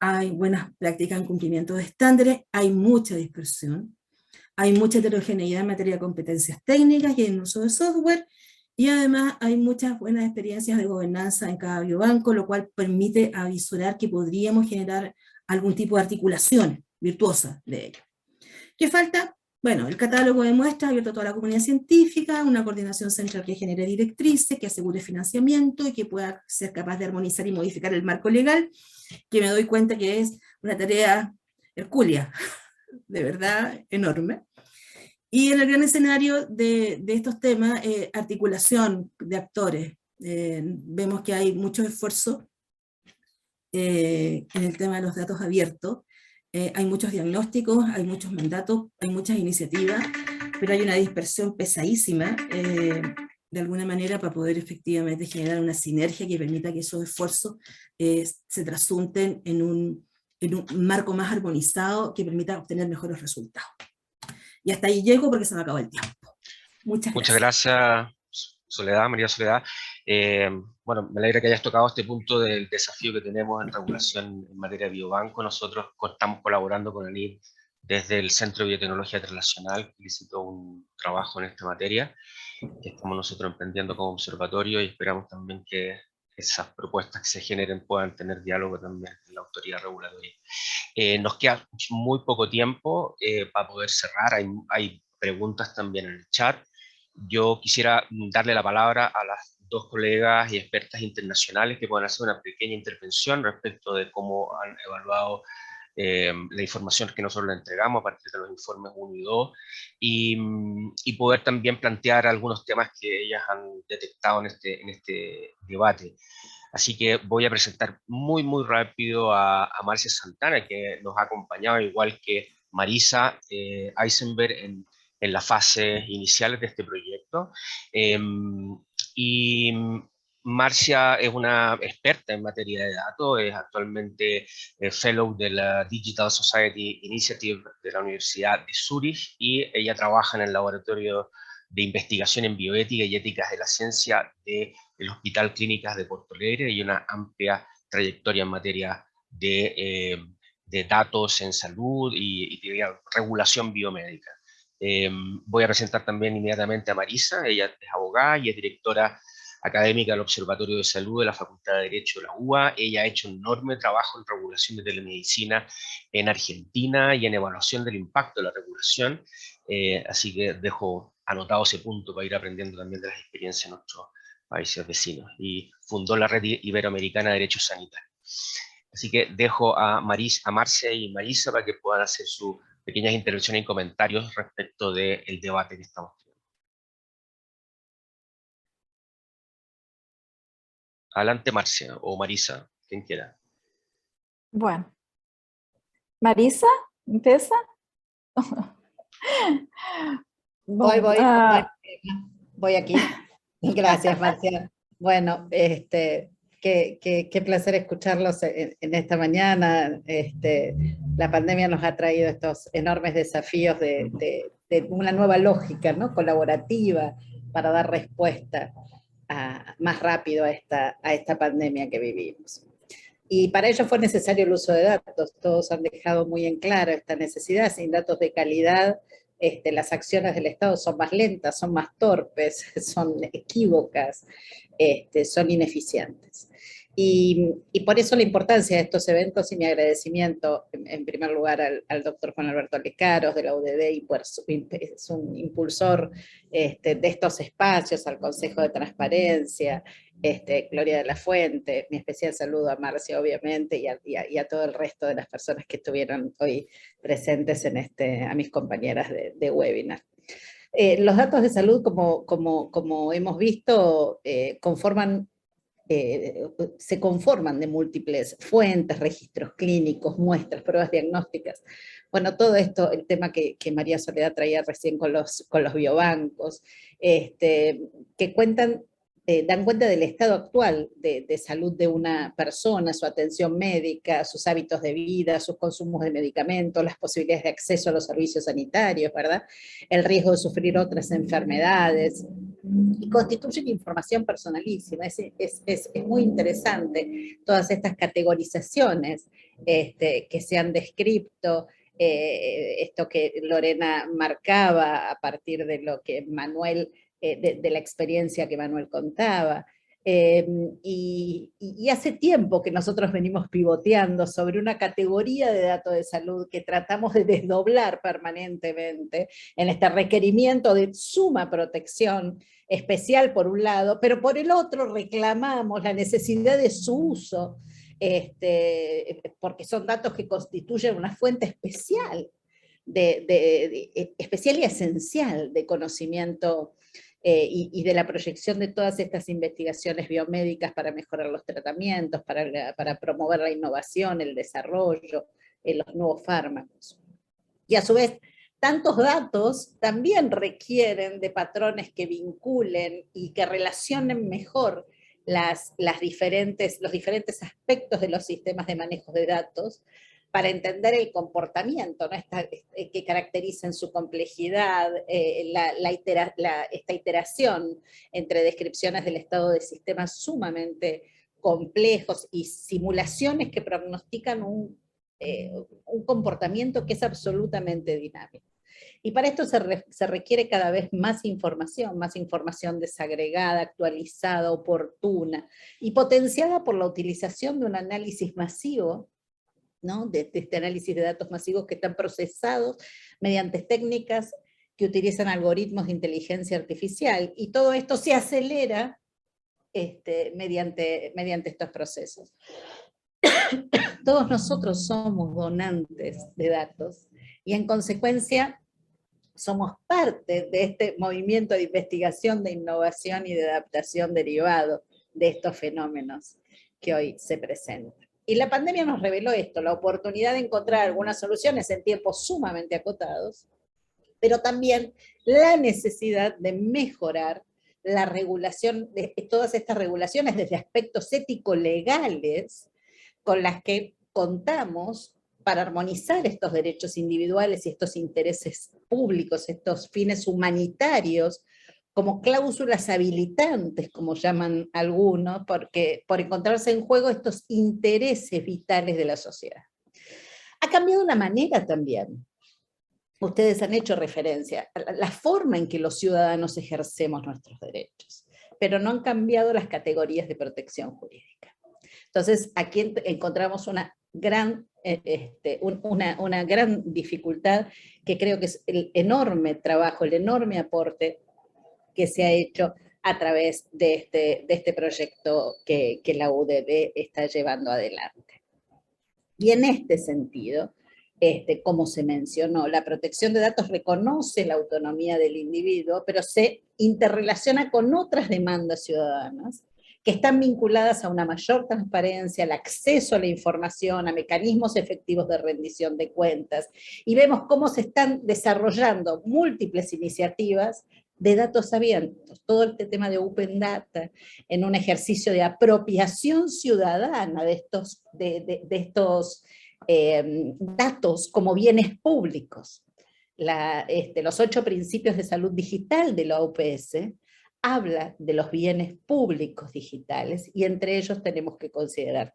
hay buenas prácticas en cumplimiento de estándares, hay mucha dispersión, hay mucha heterogeneidad en materia de competencias técnicas y en uso de software, y además hay muchas buenas experiencias de gobernanza en cada biobanco, lo cual permite avisorar que podríamos generar algún tipo de articulación virtuosa de ello. ¿Qué falta? Bueno, el catálogo de muestras abierto a toda la comunidad científica, una coordinación central que genere directrices, que asegure financiamiento y que pueda ser capaz de armonizar y modificar el marco legal, que me doy cuenta que es una tarea hercúlea, de verdad enorme. Y en el gran escenario de estos temas, articulación de actores. Vemos que hay mucho esfuerzo en el tema de los datos abiertos. Hay muchos diagnósticos, hay muchos mandatos, hay muchas iniciativas, pero hay una dispersión pesadísima, de alguna manera, para poder efectivamente generar una sinergia que permita que esos esfuerzos se trasunten en un marco más armonizado que permita obtener mejores resultados. Y hasta ahí llego porque se me acabó el tiempo. Muchas gracias. Muchas gracias, Soledad, María Soledad. Bueno, me alegra que hayas tocado este punto del desafío que tenemos en regulación en materia de biobanco. Nosotros estamos colaborando con el INE desde el Centro de Biotecnología Translacional, que licitó un trabajo en esta materia, que estamos nosotros emprendiendo como observatorio, y esperamos también que esas propuestas que se generen puedan tener diálogo también con la autoridad regulatoria. Nos queda muy poco tiempo para poder cerrar, hay preguntas también en el chat. Yo quisiera darle la palabra a las dos colegas y expertas internacionales que puedan hacer una pequeña intervención respecto de cómo han evaluado la información que nosotros le entregamos a partir de los informes 1 y 2, y poder también plantear algunos temas que ellas han detectado en este debate. Así que voy a presentar muy rápido a Marcia Santana, que nos ha acompañado, igual que Marisa Eisenberg, en las fases iniciales de este proyecto. Y Marcia es una experta en materia de datos, es actualmente fellow de la Digital Society Initiative de la Universidad de Zúrich, y ella trabaja en el laboratorio de investigación en bioética y éticas de la ciencia del Hospital Clínicas de Porto Alegre, y una amplia trayectoria en materia de datos en salud y de regulación biomédica. Voy a presentar también inmediatamente a Marisa. Ella es abogada y es directora académica del Observatorio de Salud de la Facultad de Derecho de la UBA. Ella ha hecho un enorme trabajo en regulación de telemedicina en Argentina y en evaluación del impacto de la regulación, así que dejo anotado ese punto para ir aprendiendo también de las experiencias de nuestros países vecinos. Y fundó la Red Iberoamericana de Derecho Sanitario. Así que dejo a Marcia y Marisa para que puedan hacer sus pequeñas intervenciones y comentarios respecto del debate que estamos teniendo. Adelante, Marcia o Marisa, quien quiera. Bueno, Marisa, ¿empieza? Voy aquí. Gracias, Marcia. Bueno, qué placer escucharlos en esta mañana. La pandemia nos ha traído estos enormes desafíos de una nueva lógica, ¿no?, colaborativa, para dar respuesta más rápido a esta pandemia que vivimos. Y para ello fue necesario el uso de datos. Todos han dejado muy en claro esta necesidad. Sin datos de calidad, las acciones del Estado son más lentas, son más torpes, son equívocas, son ineficientes. Y por eso la importancia de estos eventos, y mi agradecimiento en primer lugar al doctor Juan Alberto Lecaros de la UDD, es un impulsor de estos espacios, al Consejo de Transparencia, Gloria de la Fuente, mi especial saludo a Marcia obviamente, y a todo el resto de las personas que estuvieron hoy presentes a mis compañeras de webinar. Los datos de salud, como hemos visto, se conforman de múltiples fuentes, registros clínicos, muestras, pruebas diagnósticas. Bueno, todo esto, el tema que María Soledad traía recién con los biobancos, que dan cuenta del estado actual de salud de una persona, su atención médica, sus hábitos de vida, sus consumos de medicamentos, las posibilidades de acceso a los servicios sanitarios, ¿verdad?, el riesgo de sufrir otras enfermedades, y constituyen información personalísima. Es muy interesante todas estas categorizaciones que se han descrito, esto que Lorena marcaba a partir de lo que Manuel, de la experiencia que Manuel contaba. Y hace tiempo que nosotros venimos pivoteando sobre una categoría de datos de salud que tratamos de desdoblar permanentemente en este requerimiento de suma protección especial por un lado, pero por el otro reclamamos la necesidad de su uso, porque son datos que constituyen una fuente especial, especial y esencial de conocimiento y de la proyección de todas estas investigaciones biomédicas para mejorar los tratamientos, para promover la innovación, el desarrollo, los nuevos fármacos. Y a su vez, tantos datos también requieren de patrones que vinculen y que relacionen mejor los diferentes aspectos de los sistemas de manejo de datos, para entender el comportamiento, ¿no? Que caracteriza en su complejidad esta iteración entre descripciones del estado de sistemas sumamente complejos y simulaciones que prognostican un comportamiento que es absolutamente dinámico. Y para esto se requiere cada vez más información desagregada, actualizada, oportuna, y potenciada por la utilización de un análisis masivo, ¿no? de este análisis de datos masivos que están procesados mediante técnicas que utilizan algoritmos de inteligencia artificial, y todo esto se acelera mediante estos procesos. Todos nosotros somos donantes de datos, y en consecuencia somos parte de este movimiento de investigación, de innovación y de adaptación derivado de estos fenómenos que hoy se presentan. Y la pandemia nos reveló esto, la oportunidad de encontrar algunas soluciones en tiempos sumamente acotados, pero también la necesidad de mejorar la regulación, de todas estas regulaciones desde aspectos ético-legales con las que contamos para armonizar estos derechos individuales y estos intereses públicos, estos fines humanitarios, como cláusulas habilitantes, como llaman algunos, porque por encontrarse en juego estos intereses vitales de la sociedad. Ha cambiado la manera también. Ustedes han hecho referencia a la forma en que los ciudadanos ejercemos nuestros derechos, pero no han cambiado las categorías de protección jurídica. Entonces, aquí encontramos una gran dificultad, que creo que es el enorme trabajo, el enorme aporte que se ha hecho a través de este proyecto que la UDD está llevando adelante. Y en este sentido, como se mencionó, la protección de datos reconoce la autonomía del individuo, pero se interrelaciona con otras demandas ciudadanas que están vinculadas a una mayor transparencia, al acceso a la información, a mecanismos efectivos de rendición de cuentas, y vemos cómo se están desarrollando múltiples iniciativas de datos abiertos, todo este tema de Open Data, en un ejercicio de apropiación ciudadana de estos datos como bienes públicos. Los 8 principios de salud digital de la OPS habla de los bienes públicos digitales, y entre ellos tenemos que considerar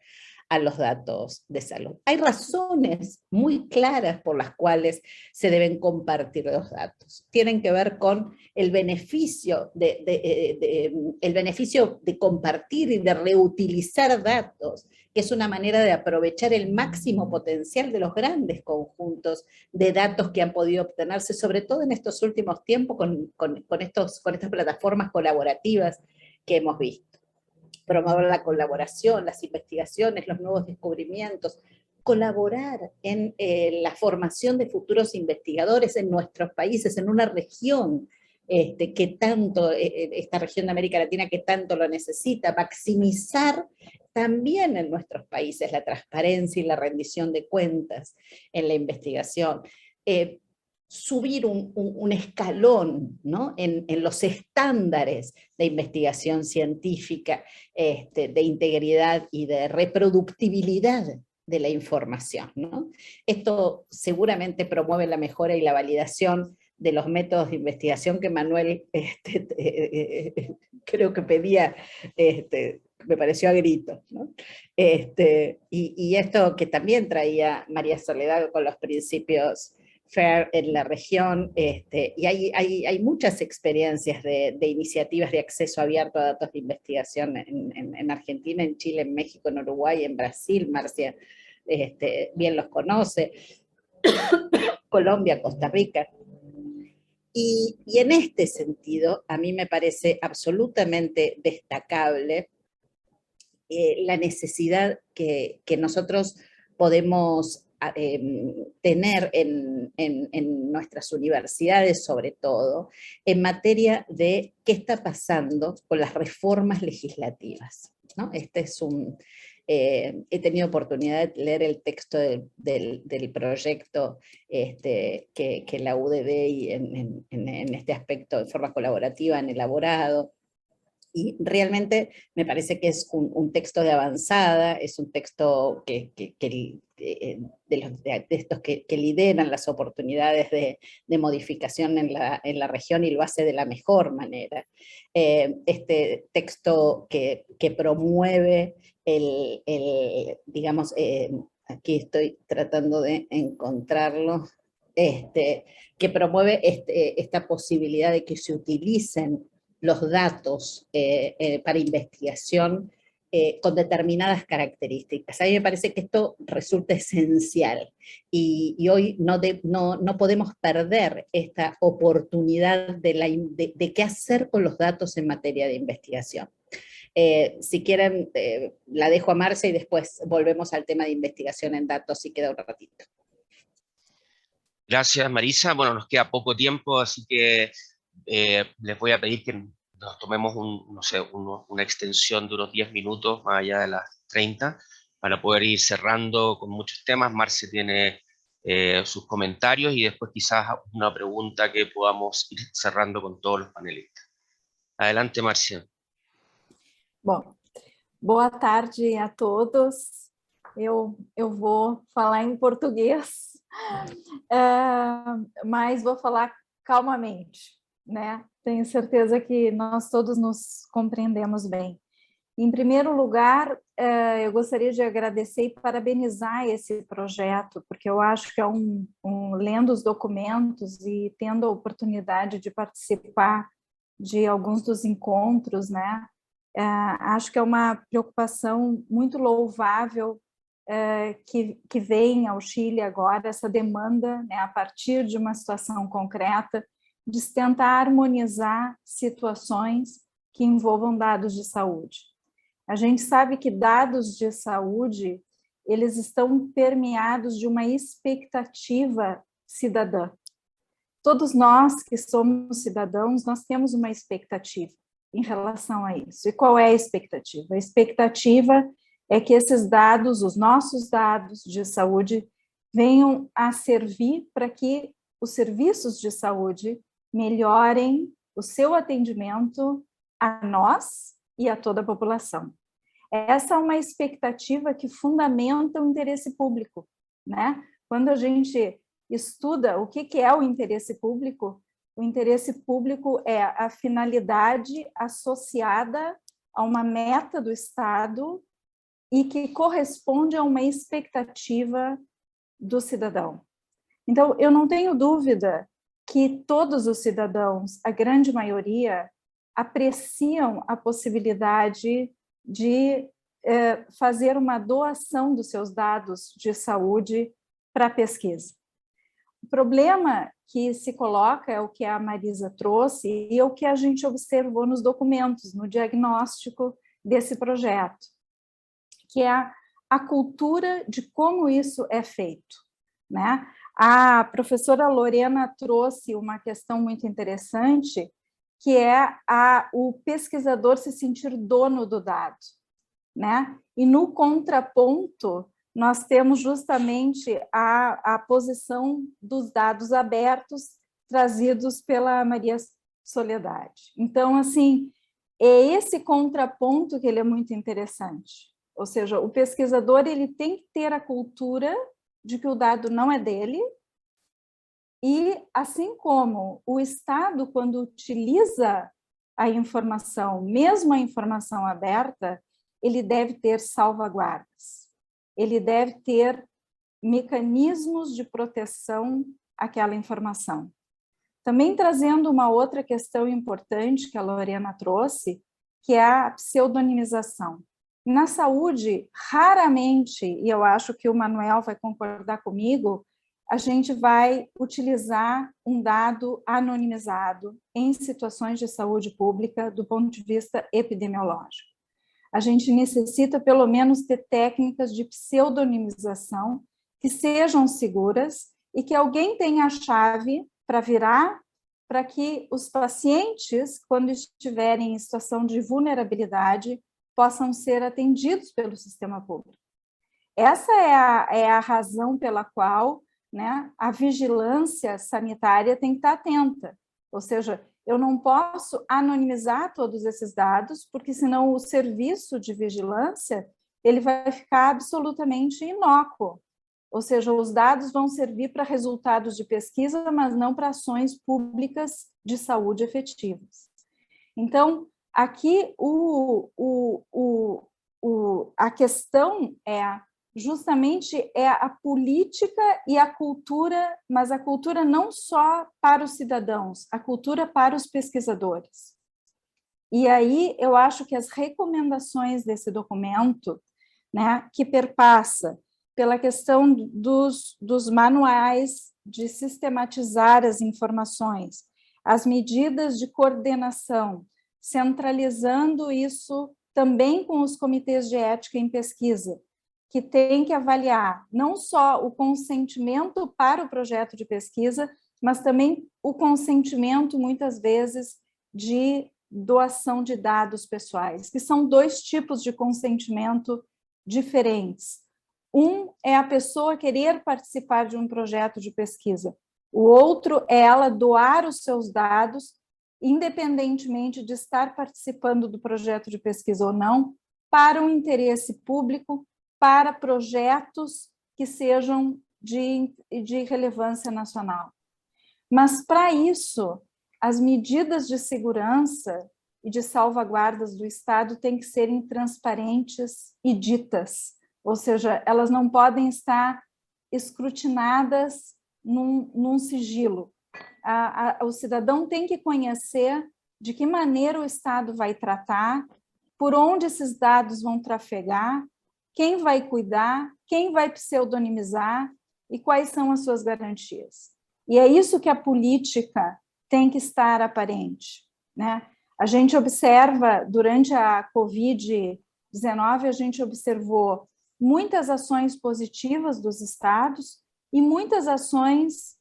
a los datos de salud. Hay razones muy claras por las cuales se deben compartir los datos. Tienen que ver con el beneficio el beneficio de compartir y de reutilizar datos, que es una manera de aprovechar el máximo potencial de los grandes conjuntos de datos que han podido obtenerse, sobre todo en estos últimos tiempos con estas plataformas colaborativas que hemos visto. Promover la colaboración, las investigaciones, los nuevos descubrimientos, colaborar en la formación de futuros investigadores en nuestros países, en una región que tanto, esta región de América Latina que tanto lo necesita, maximizar también en nuestros países la transparencia y la rendición de cuentas en la investigación. Subir un escalón, ¿no? en los estándares de investigación científica, de integridad y de reproductibilidad de la información, ¿no? Esto seguramente promueve la mejora y la validación de los métodos de investigación que Manuel creo que pedía, me pareció a gritos, ¿no? Y esto que también traía María Soledad con los principios FAIR en la región, y hay muchas experiencias de iniciativas de acceso abierto a datos de investigación en Argentina, en Chile, en México, en Uruguay, en Brasil. Marcia bien los conoce, Colombia, Costa Rica. Y en este sentido, a mí me parece absolutamente destacable la necesidad que nosotros podemos tener en nuestras universidades, sobre todo, en materia de qué está pasando con las reformas legislativas, ¿no? He tenido oportunidad de leer el texto del proyecto que la UDD y en este aspecto de forma colaborativa han elaborado, Y realmente me parece que es un texto de avanzada, es un texto de estos que lideran las oportunidades de modificación en la región y lo hace de la mejor manera. Este texto que promueve digamos, aquí estoy tratando de encontrarlo, que promueve esta posibilidad de que se utilicen los datos para investigación con determinadas características. A mí me parece que esto resulta esencial y hoy no podemos perder esta oportunidad de qué hacer con los datos en materia de investigación. Si quieren, la dejo a Marcia y después volvemos al tema de investigación en datos si queda un ratito. Gracias, Marisa. Bueno, nos queda poco tiempo, así que les voy a pedir que nos tomemos una extensión de unos 10 minutos, más allá de las 30, para poder ir cerrando con muchos temas. Marcia tiene sus comentarios y después quizás una pregunta que podamos ir cerrando con todos los panelistas. Adelante, Marcia. Bom, boa tarde a todos. Eu vou falar em português, mas vou falar calmamente, né? Tenho certeza que nós todos nos compreendemos bem. Em primeiro lugar, eu gostaria de agradecer e parabenizar esse projeto, porque eu acho que lendo os documentos e tendo a oportunidade de participar de alguns dos encontros, né? Acho que é uma preocupação muito louvável que vem ao Chile agora, essa demanda, né, a partir de uma situação concreta, de tentar harmonizar situações que envolvam dados de saúde. A gente sabe que dados de saúde, eles estão permeados de uma expectativa cidadã. Todos nós que somos cidadãos, nós temos uma expectativa em relação a isso. E qual é a expectativa? A expectativa é que esses dados, os nossos dados de saúde, venham a servir para que os serviços de saúde melhorem o seu atendimento a nós e a toda a população. Essa é uma expectativa que fundamenta o interesse público, né? Quando a gente estuda o que é o interesse público é a finalidade associada a uma meta do Estado e que corresponde a uma expectativa do cidadão. Então, eu não tenho dúvida que todos os cidadãos, a grande maioria, apreciam a possibilidade de fazer uma doação dos seus dados de saúde para a pesquisa. O problema que se coloca é o que a Marisa trouxe e é o que a gente observou nos documentos, no diagnóstico desse projeto, que é a cultura de como isso é feito, né? A professora Lorena trouxe uma questão muito interessante, que é o pesquisador se sentir dono do dado, né? E no contraponto, nós temos justamente a posição dos dados abertos trazidos pela Maria Soledade. Então, assim, é esse contraponto que ele é muito interessante. Ou seja, o pesquisador ele tem que ter a cultura de que o dado não é dele e, assim como o Estado, quando utiliza a informação, mesmo a informação aberta, ele deve ter salvaguardas. Ele deve ter mecanismos de proteção àquela informação. Também trazendo uma outra questão importante que a Lorena trouxe, que é a pseudonimização. Na saúde, raramente, e eu acho que o Manuel vai concordar comigo, a gente vai utilizar um dado anonimizado em situações de saúde pública do ponto de vista epidemiológico. A gente necessita, pelo menos, ter técnicas de pseudonimização que sejam seguras e que alguém tenha a chave para virar para que os pacientes, quando estiverem em situação de vulnerabilidade, possam ser atendidos pelo sistema público. Essa é a razão pela qual, né, a vigilância sanitária tem que estar atenta. Ou seja, eu não posso anonimizar todos esses dados, porque senão o serviço de vigilância ele vai ficar absolutamente inócuo. Ou seja, os dados vão servir para resultados de pesquisa, mas não para ações públicas de saúde efetivas. Então, aqui a questão é justamente a política e a cultura, mas a cultura não só para os cidadãos, a cultura para os pesquisadores. E aí eu acho que as recomendações desse documento, né, que perpassa pela questão dos manuais de sistematizar as informações, as medidas de coordenação, centralizando isso também com os comitês de ética em pesquisa, que tem que avaliar não só o consentimento para o projeto de pesquisa, mas também o consentimento, muitas vezes, de doação de dados pessoais, que são 2 tipos de consentimento diferentes. Um é a pessoa querer participar de um projeto de pesquisa. O outro é ela doar os seus dados, independentemente de estar participando do projeto de pesquisa ou não, para um interesse público, para projetos que sejam de relevância nacional. Mas, para isso, as medidas de segurança e de salvaguardas do Estado têm que serem transparentes e ditas, ou seja, elas não podem estar escrutinadas num sigilo. O cidadão tem que conhecer de que maneira o Estado vai tratar, por onde esses dados vão trafegar, quem vai cuidar, quem vai pseudonimizar e quais são as suas garantias. E é isso que a política tem que estar aparente, né? A gente observa, durante a Covid-19, a gente observou muitas ações positivas dos estados e muitas ações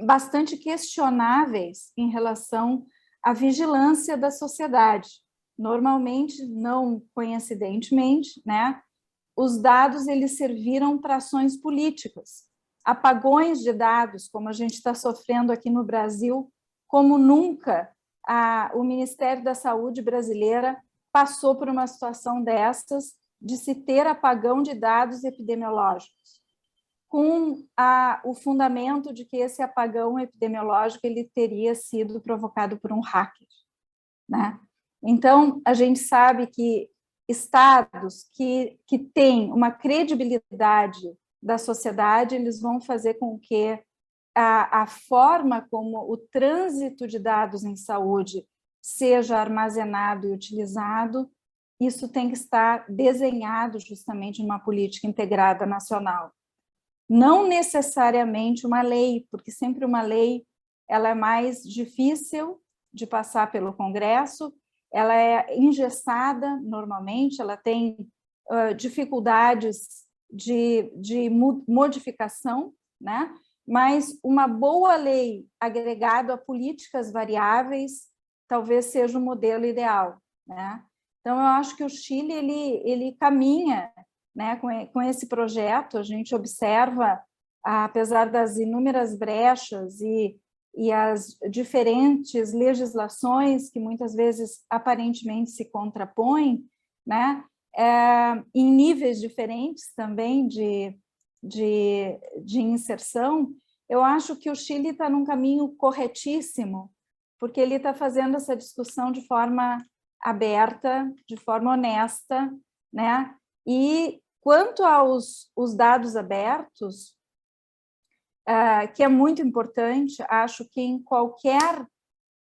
bastante questionáveis em relação à vigilância da sociedade. Normalmente, não coincidentemente, né, os dados eles serviram para ações políticas. Apagões de dados, como a gente está sofrendo aqui no Brasil, como nunca o Ministério da Saúde brasileira passou por uma situação dessas, de se ter apagão de dados epidemiológicos, com o fundamento de que esse apagão epidemiológico ele teria sido provocado por um hacker, né? Então, a gente sabe que estados que têm uma credibilidade da sociedade, eles vão fazer com que a forma como o trânsito de dados em saúde seja armazenado e utilizado, isso tem que estar desenhado justamente numa política integrada nacional. Não necessariamente uma lei, porque sempre uma lei ela é mais difícil de passar pelo Congresso, ela é engessada normalmente, ela tem dificuldades de modificação, né? Mas uma boa lei agregada a políticas variáveis talvez seja o modelo ideal, né? Então, eu acho que o Chile ele caminha, né, com esse projeto. A gente observa, apesar das inúmeras brechas e as diferentes legislações que muitas vezes aparentemente se contrapõem, né, em níveis diferentes também de inserção, eu acho que o Chile está num caminho corretíssimo, porque ele está fazendo essa discussão de forma aberta, de forma honesta, né? E quanto aos dados abertos, que é muito importante, acho que em qualquer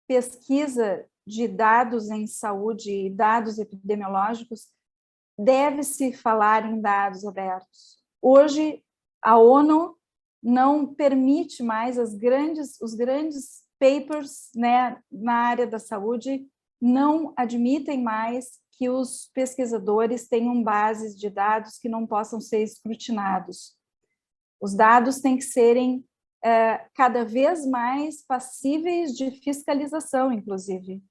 pesquisa de dados em saúde e dados epidemiológicos, deve-se falar em dados abertos. Hoje, a ONU não permite mais os grandes papers, né, na área da saúde, não admitem mais que os pesquisadores tenham bases de dados que não possam ser escrutinados. Os dados têm que serem cada vez mais passíveis de fiscalização, inclusive,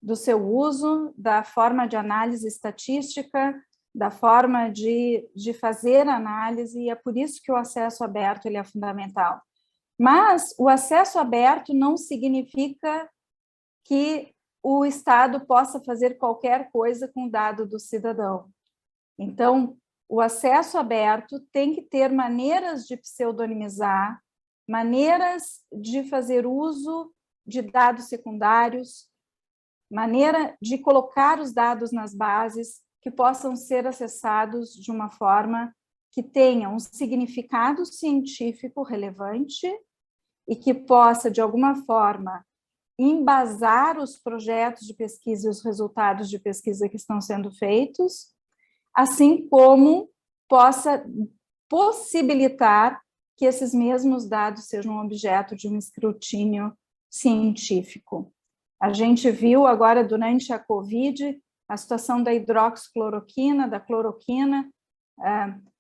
do seu uso, da forma de análise estatística, da forma de fazer análise, e é por isso que o acesso aberto ele é fundamental. Mas o acesso aberto não significa que o Estado possa fazer qualquer coisa com o dado do cidadão. Então, o acesso aberto tem que ter maneiras de pseudonimizar, maneiras de fazer uso de dados secundários, maneira de colocar os dados nas bases que possam ser acessados de uma forma que tenha um significado científico relevante e que possa, de alguma forma, embasar os projetos de pesquisa e os resultados de pesquisa que estão sendo feitos, assim como possa possibilitar que esses mesmos dados sejam objeto de um escrutínio científico. A gente viu agora, durante a Covid, a situação da hidroxicloroquina, da cloroquina,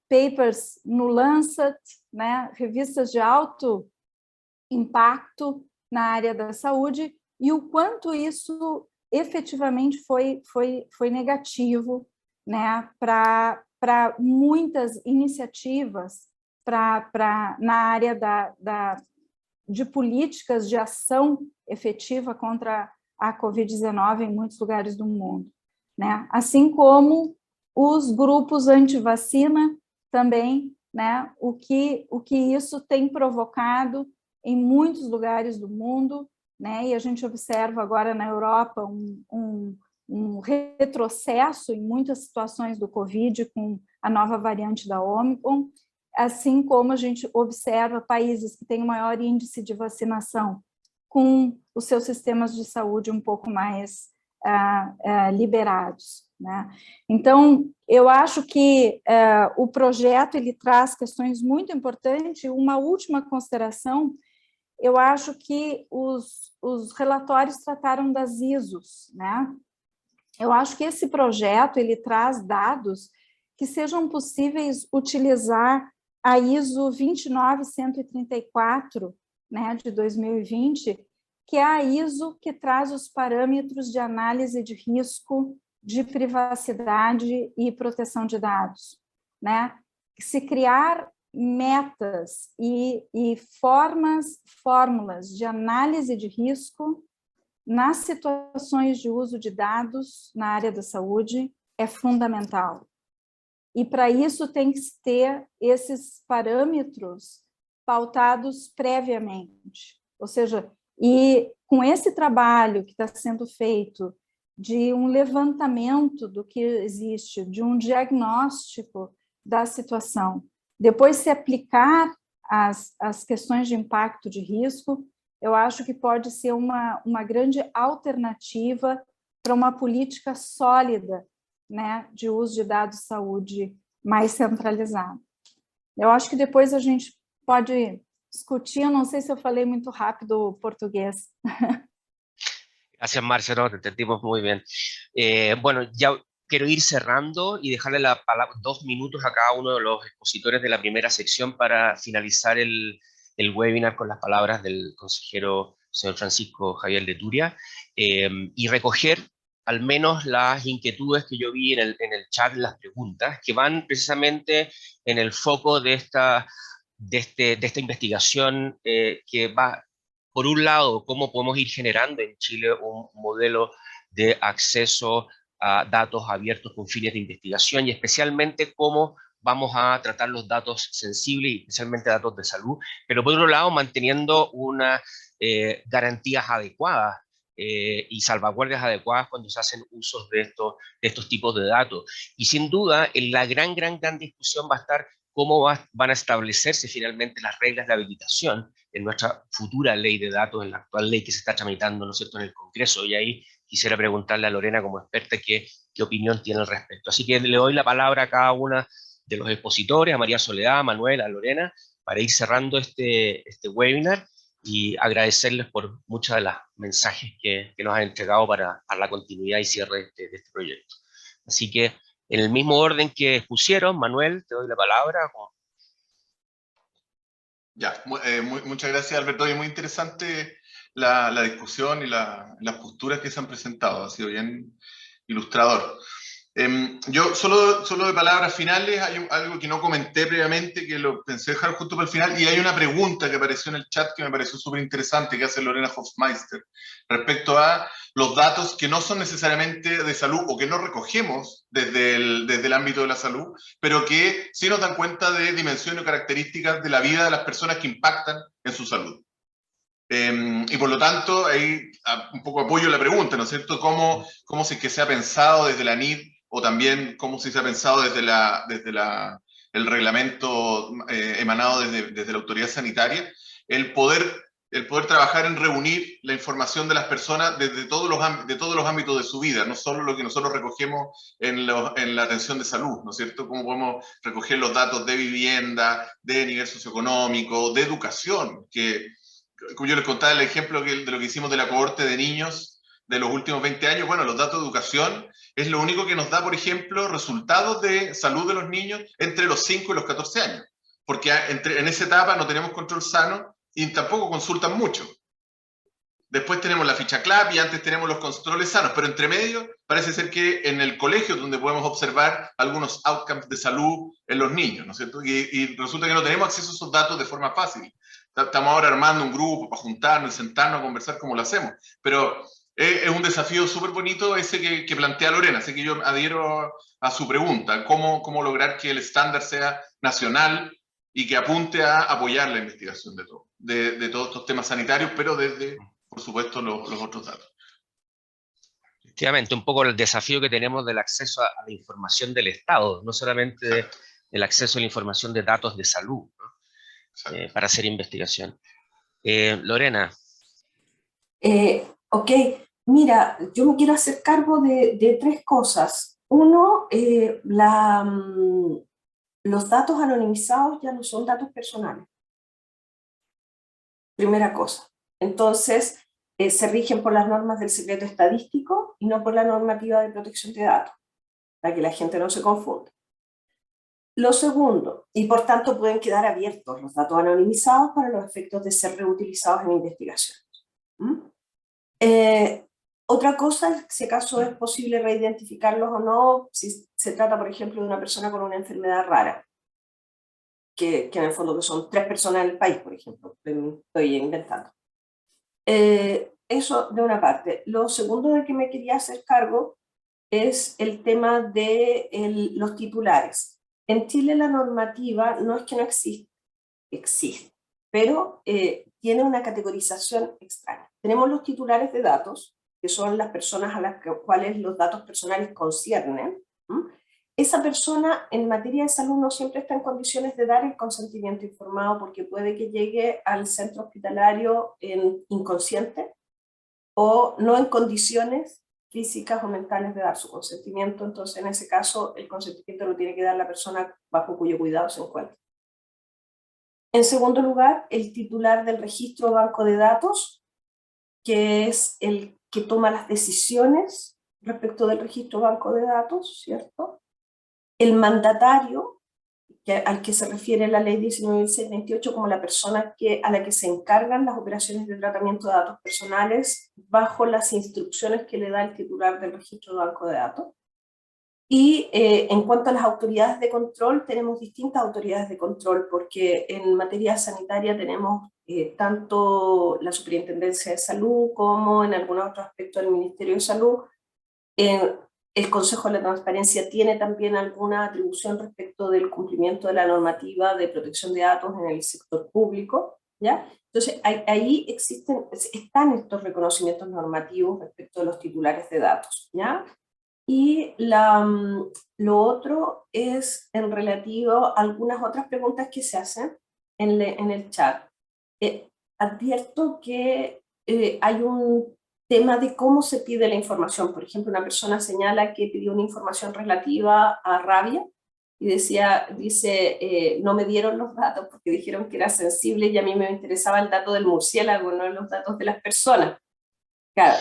papers no Lancet, né, revistas de alto impacto na área da saúde, e o quanto isso efetivamente foi negativo, né, para muitas iniciativas na área de políticas de ação efetiva contra a Covid-19 em muitos lugares do mundo, né? Assim como os grupos anti-vacina também, né? O que isso tem provocado em muitos lugares do mundo, né? E a gente observa agora na Europa um retrocesso em muitas situações do Covid com a nova variante da Ômicron, assim como a gente observa países que têm um maior índice de vacinação com os seus sistemas de saúde um pouco mais liberados, né? Então, eu acho que o projeto ele traz questões muito importantes. Uma última consideração, eu acho que os relatórios trataram das ISOs, né? Eu acho que esse projeto ele traz dados que sejam possíveis utilizar a ISO 29134, né, de 2020, que é a ISO que traz os parâmetros de análise de risco, de privacidade e proteção de dados, né? Se criar metas e fórmulas de análise de risco nas situações de uso de dados na área da saúde é fundamental. E para isso tem que ter esses parâmetros pautados previamente. Ou seja, e com esse trabalho que está sendo feito de um levantamento do que existe, de um diagnóstico da situação, depois se aplicar as questões de impacto de risco, eu acho que pode ser uma grande alternativa para uma política sólida, né, de uso de dados de saúde mais centralizado. Eu acho que depois a gente pode discutir, eu não sei se eu falei muito rápido o portugués. Gracias, Marcia, no, te entendimos muy bien. Bueno, ya quiero ir cerrando y dejarle la palabra 2 minutos a cada uno de los expositores de la primera sección para finalizar el webinar con las palabras del consejero señor Francisco Javier de Turia, y recoger al menos las inquietudes que yo vi en el chat, las preguntas, que van precisamente en el foco de esta investigación que va, por un lado, cómo podemos ir generando en Chile un modelo de acceso a datos abiertos con fines de investigación y especialmente cómo vamos a tratar los datos sensibles y especialmente datos de salud, pero por otro lado manteniendo unas garantías adecuadas y salvaguardias adecuadas cuando se hacen usos de estos tipos de datos. Y sin duda, en la gran discusión va a estar cómo van a establecerse finalmente las reglas de habilitación en nuestra futura ley de datos, en la actual ley que se está tramitando, ¿no es cierto?, en el Congreso. Y ahí quisiera preguntarle a Lorena como experta qué opinión tiene al respecto. Así que le doy la palabra a cada una de los expositores, a María Soledad, a Manuel, a Lorena, para ir cerrando este webinar y agradecerles por muchos de los mensajes que nos han entregado para la continuidad y cierre de este proyecto. Así que, en el mismo orden que expusieron, Manuel, te doy la palabra. Ya, muchas gracias, Alberto. Y muy interesante la discusión y las posturas que se han presentado. Ha sido bien ilustrador. Yo solo de palabras finales, hay algo que no comenté previamente, que lo pensé dejar justo para el final, y hay una pregunta que apareció en el chat que me pareció súper interesante, que hace Lorena Hofmeister, respecto a los datos que no son necesariamente de salud o que no recogemos desde el ámbito de la salud, pero que sí nos dan cuenta de dimensiones o características de la vida de las personas que impactan en su salud. Y por lo tanto, ahí un poco apoyo la pregunta, ¿no es cierto? ¿Cómo si que se ha pensado desde la NID, o también cómo si se ha pensado desde el reglamento emanado desde la autoridad sanitaria, el poder trabajar en reunir la información de las personas de todos los ámbitos de su vida, no solo lo que nosotros recogemos en la atención de salud, ¿no es cierto? Cómo podemos recoger los datos de vivienda, de nivel socioeconómico, de educación, como yo les contaba el ejemplo de lo que hicimos de la cohorte de niños de los últimos 20 años, bueno, los datos de educación es lo único que nos da, por ejemplo, resultados de salud de los niños entre los 5 y los 14 años, porque en esa etapa no tenemos control sano y tampoco consultan mucho. Después tenemos la ficha CLAP y antes tenemos los controles sanos, pero entre medio parece ser que en el colegio donde podemos observar algunos outcomes de salud en los niños, ¿no es cierto? Y resulta que no tenemos acceso a esos datos de forma fácil. Estamos ahora armando un grupo para juntarnos y sentarnos a conversar cómo lo hacemos, pero es un desafío súper bonito ese que plantea Lorena, así que yo adhiero a su pregunta, cómo lograr que el estándar sea nacional y que apunte a apoyar la investigación de todos estos temas sanitarios, pero desde, por supuesto, los otros datos. Efectivamente, un poco el desafío que tenemos del acceso a la información del Estado, no solamente el acceso a la información de datos de salud, ¿no? Para hacer investigación. Lorena. Ok, mira, yo me quiero hacer cargo de tres cosas. Uno, los datos anonimizados ya no son datos personales. Primera cosa. Entonces, se rigen por las normas del secreto estadístico y no por la normativa de protección de datos, para que la gente no se confunda. Lo segundo, y por tanto pueden quedar abiertos los datos anonimizados para los efectos de ser reutilizados en investigaciones. Otra cosa es si acaso es posible reidentificarlos o no, si se trata, por ejemplo, de una persona con una enfermedad rara, que en el fondo que son 3 personas en el país, por ejemplo, estoy inventando. Eso de una parte. Lo segundo de que me quería hacer cargo es el tema de los titulares. En Chile la normativa no es que no existe, existe, pero tiene una categorización extraña. Tenemos los titulares de datos, que son las personas a las cuales los datos personales conciernen. Esa persona en materia de salud no siempre está en condiciones de dar el consentimiento informado porque puede que llegue al centro hospitalario inconsciente o no en condiciones físicas o mentales de dar su consentimiento. Entonces, en ese caso, el consentimiento lo tiene que dar la persona bajo cuyo cuidado se encuentra. En segundo lugar, el titular del registro banco de datos, que es el que toma las decisiones respecto del registro banco de datos, ¿cierto? El mandatario, al que se refiere la ley 19.628 como la persona a la que se encargan las operaciones de tratamiento de datos personales bajo las instrucciones que le da el titular del registro banco de datos. Y en cuanto a las autoridades de control, tenemos distintas autoridades de control, porque en materia sanitaria tenemos tanto la Superintendencia de Salud como en algunos otros aspectos del Ministerio de Salud. El Consejo de la Transparencia tiene también alguna atribución respecto del cumplimiento de la normativa de protección de datos en el sector público, ¿ya? Entonces, ahí están estos reconocimientos normativos respecto de los titulares de datos, ¿ya? Y lo otro es en relativo a algunas otras preguntas que se hacen en el chat. Advierto que hay un tema de cómo se pide la información. Por ejemplo, una persona señala que pidió una información relativa a rabia y dice, no me dieron los datos porque dijeron que era sensible y a mí me interesaba el dato del murciélago, no los datos de las personas. Claro,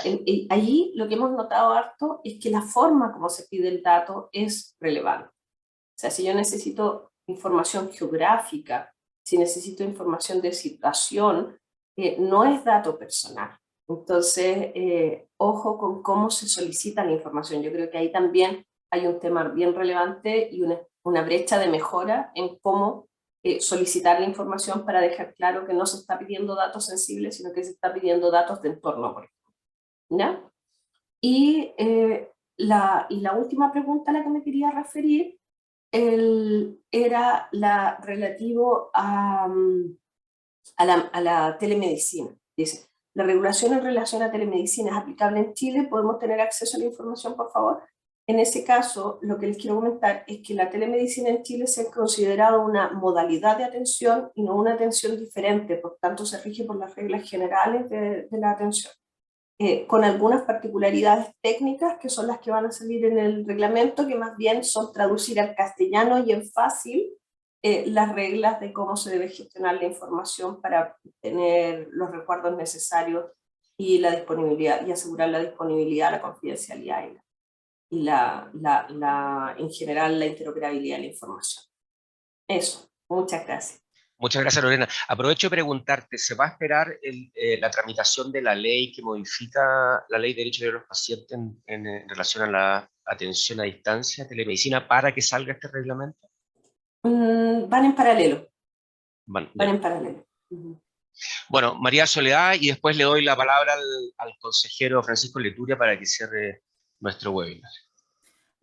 allí lo que hemos notado harto es que la forma como se pide el dato es relevante. O sea, si yo necesito información geográfica, si necesito información de situación, no es dato personal. Entonces, ojo con cómo se solicita la información. Yo creo que ahí también hay un tema bien relevante y una brecha de mejora en cómo solicitar la información para dejar claro que no se está pidiendo datos sensibles, sino que se está pidiendo datos de entorno, por ejemplo. ¿Ya? Y la última pregunta a la que me quería referir era la relativo a la telemedicina. Dice, ¿la regulación en relación a telemedicina es aplicable en Chile? ¿Podemos tener acceso a la información, por favor? En ese caso, lo que les quiero comentar es que la telemedicina en Chile se ha considerado una modalidad de atención y no una atención diferente, por tanto se rige por las reglas generales de la atención. Con algunas particularidades técnicas que son las que van a salir en el reglamento, que más bien son traducir al castellano y en fácil las reglas de cómo se debe gestionar la información para tener los recuerdos necesarios y la disponibilidad, y asegurar la disponibilidad, la confidencialidad en general la interoperabilidad de la información. Eso, muchas gracias. Muchas gracias, Lorena. Aprovecho de preguntarte, ¿se va a esperar la tramitación de la ley que modifica la Ley de Derechos de los Pacientes en relación a la atención a distancia, telemedicina, para que salga este reglamento? Van en paralelo. Van en paralelo. Bueno, María Soledad, y después le doy la palabra al consejero Francisco Leturia para que cierre nuestro webinar.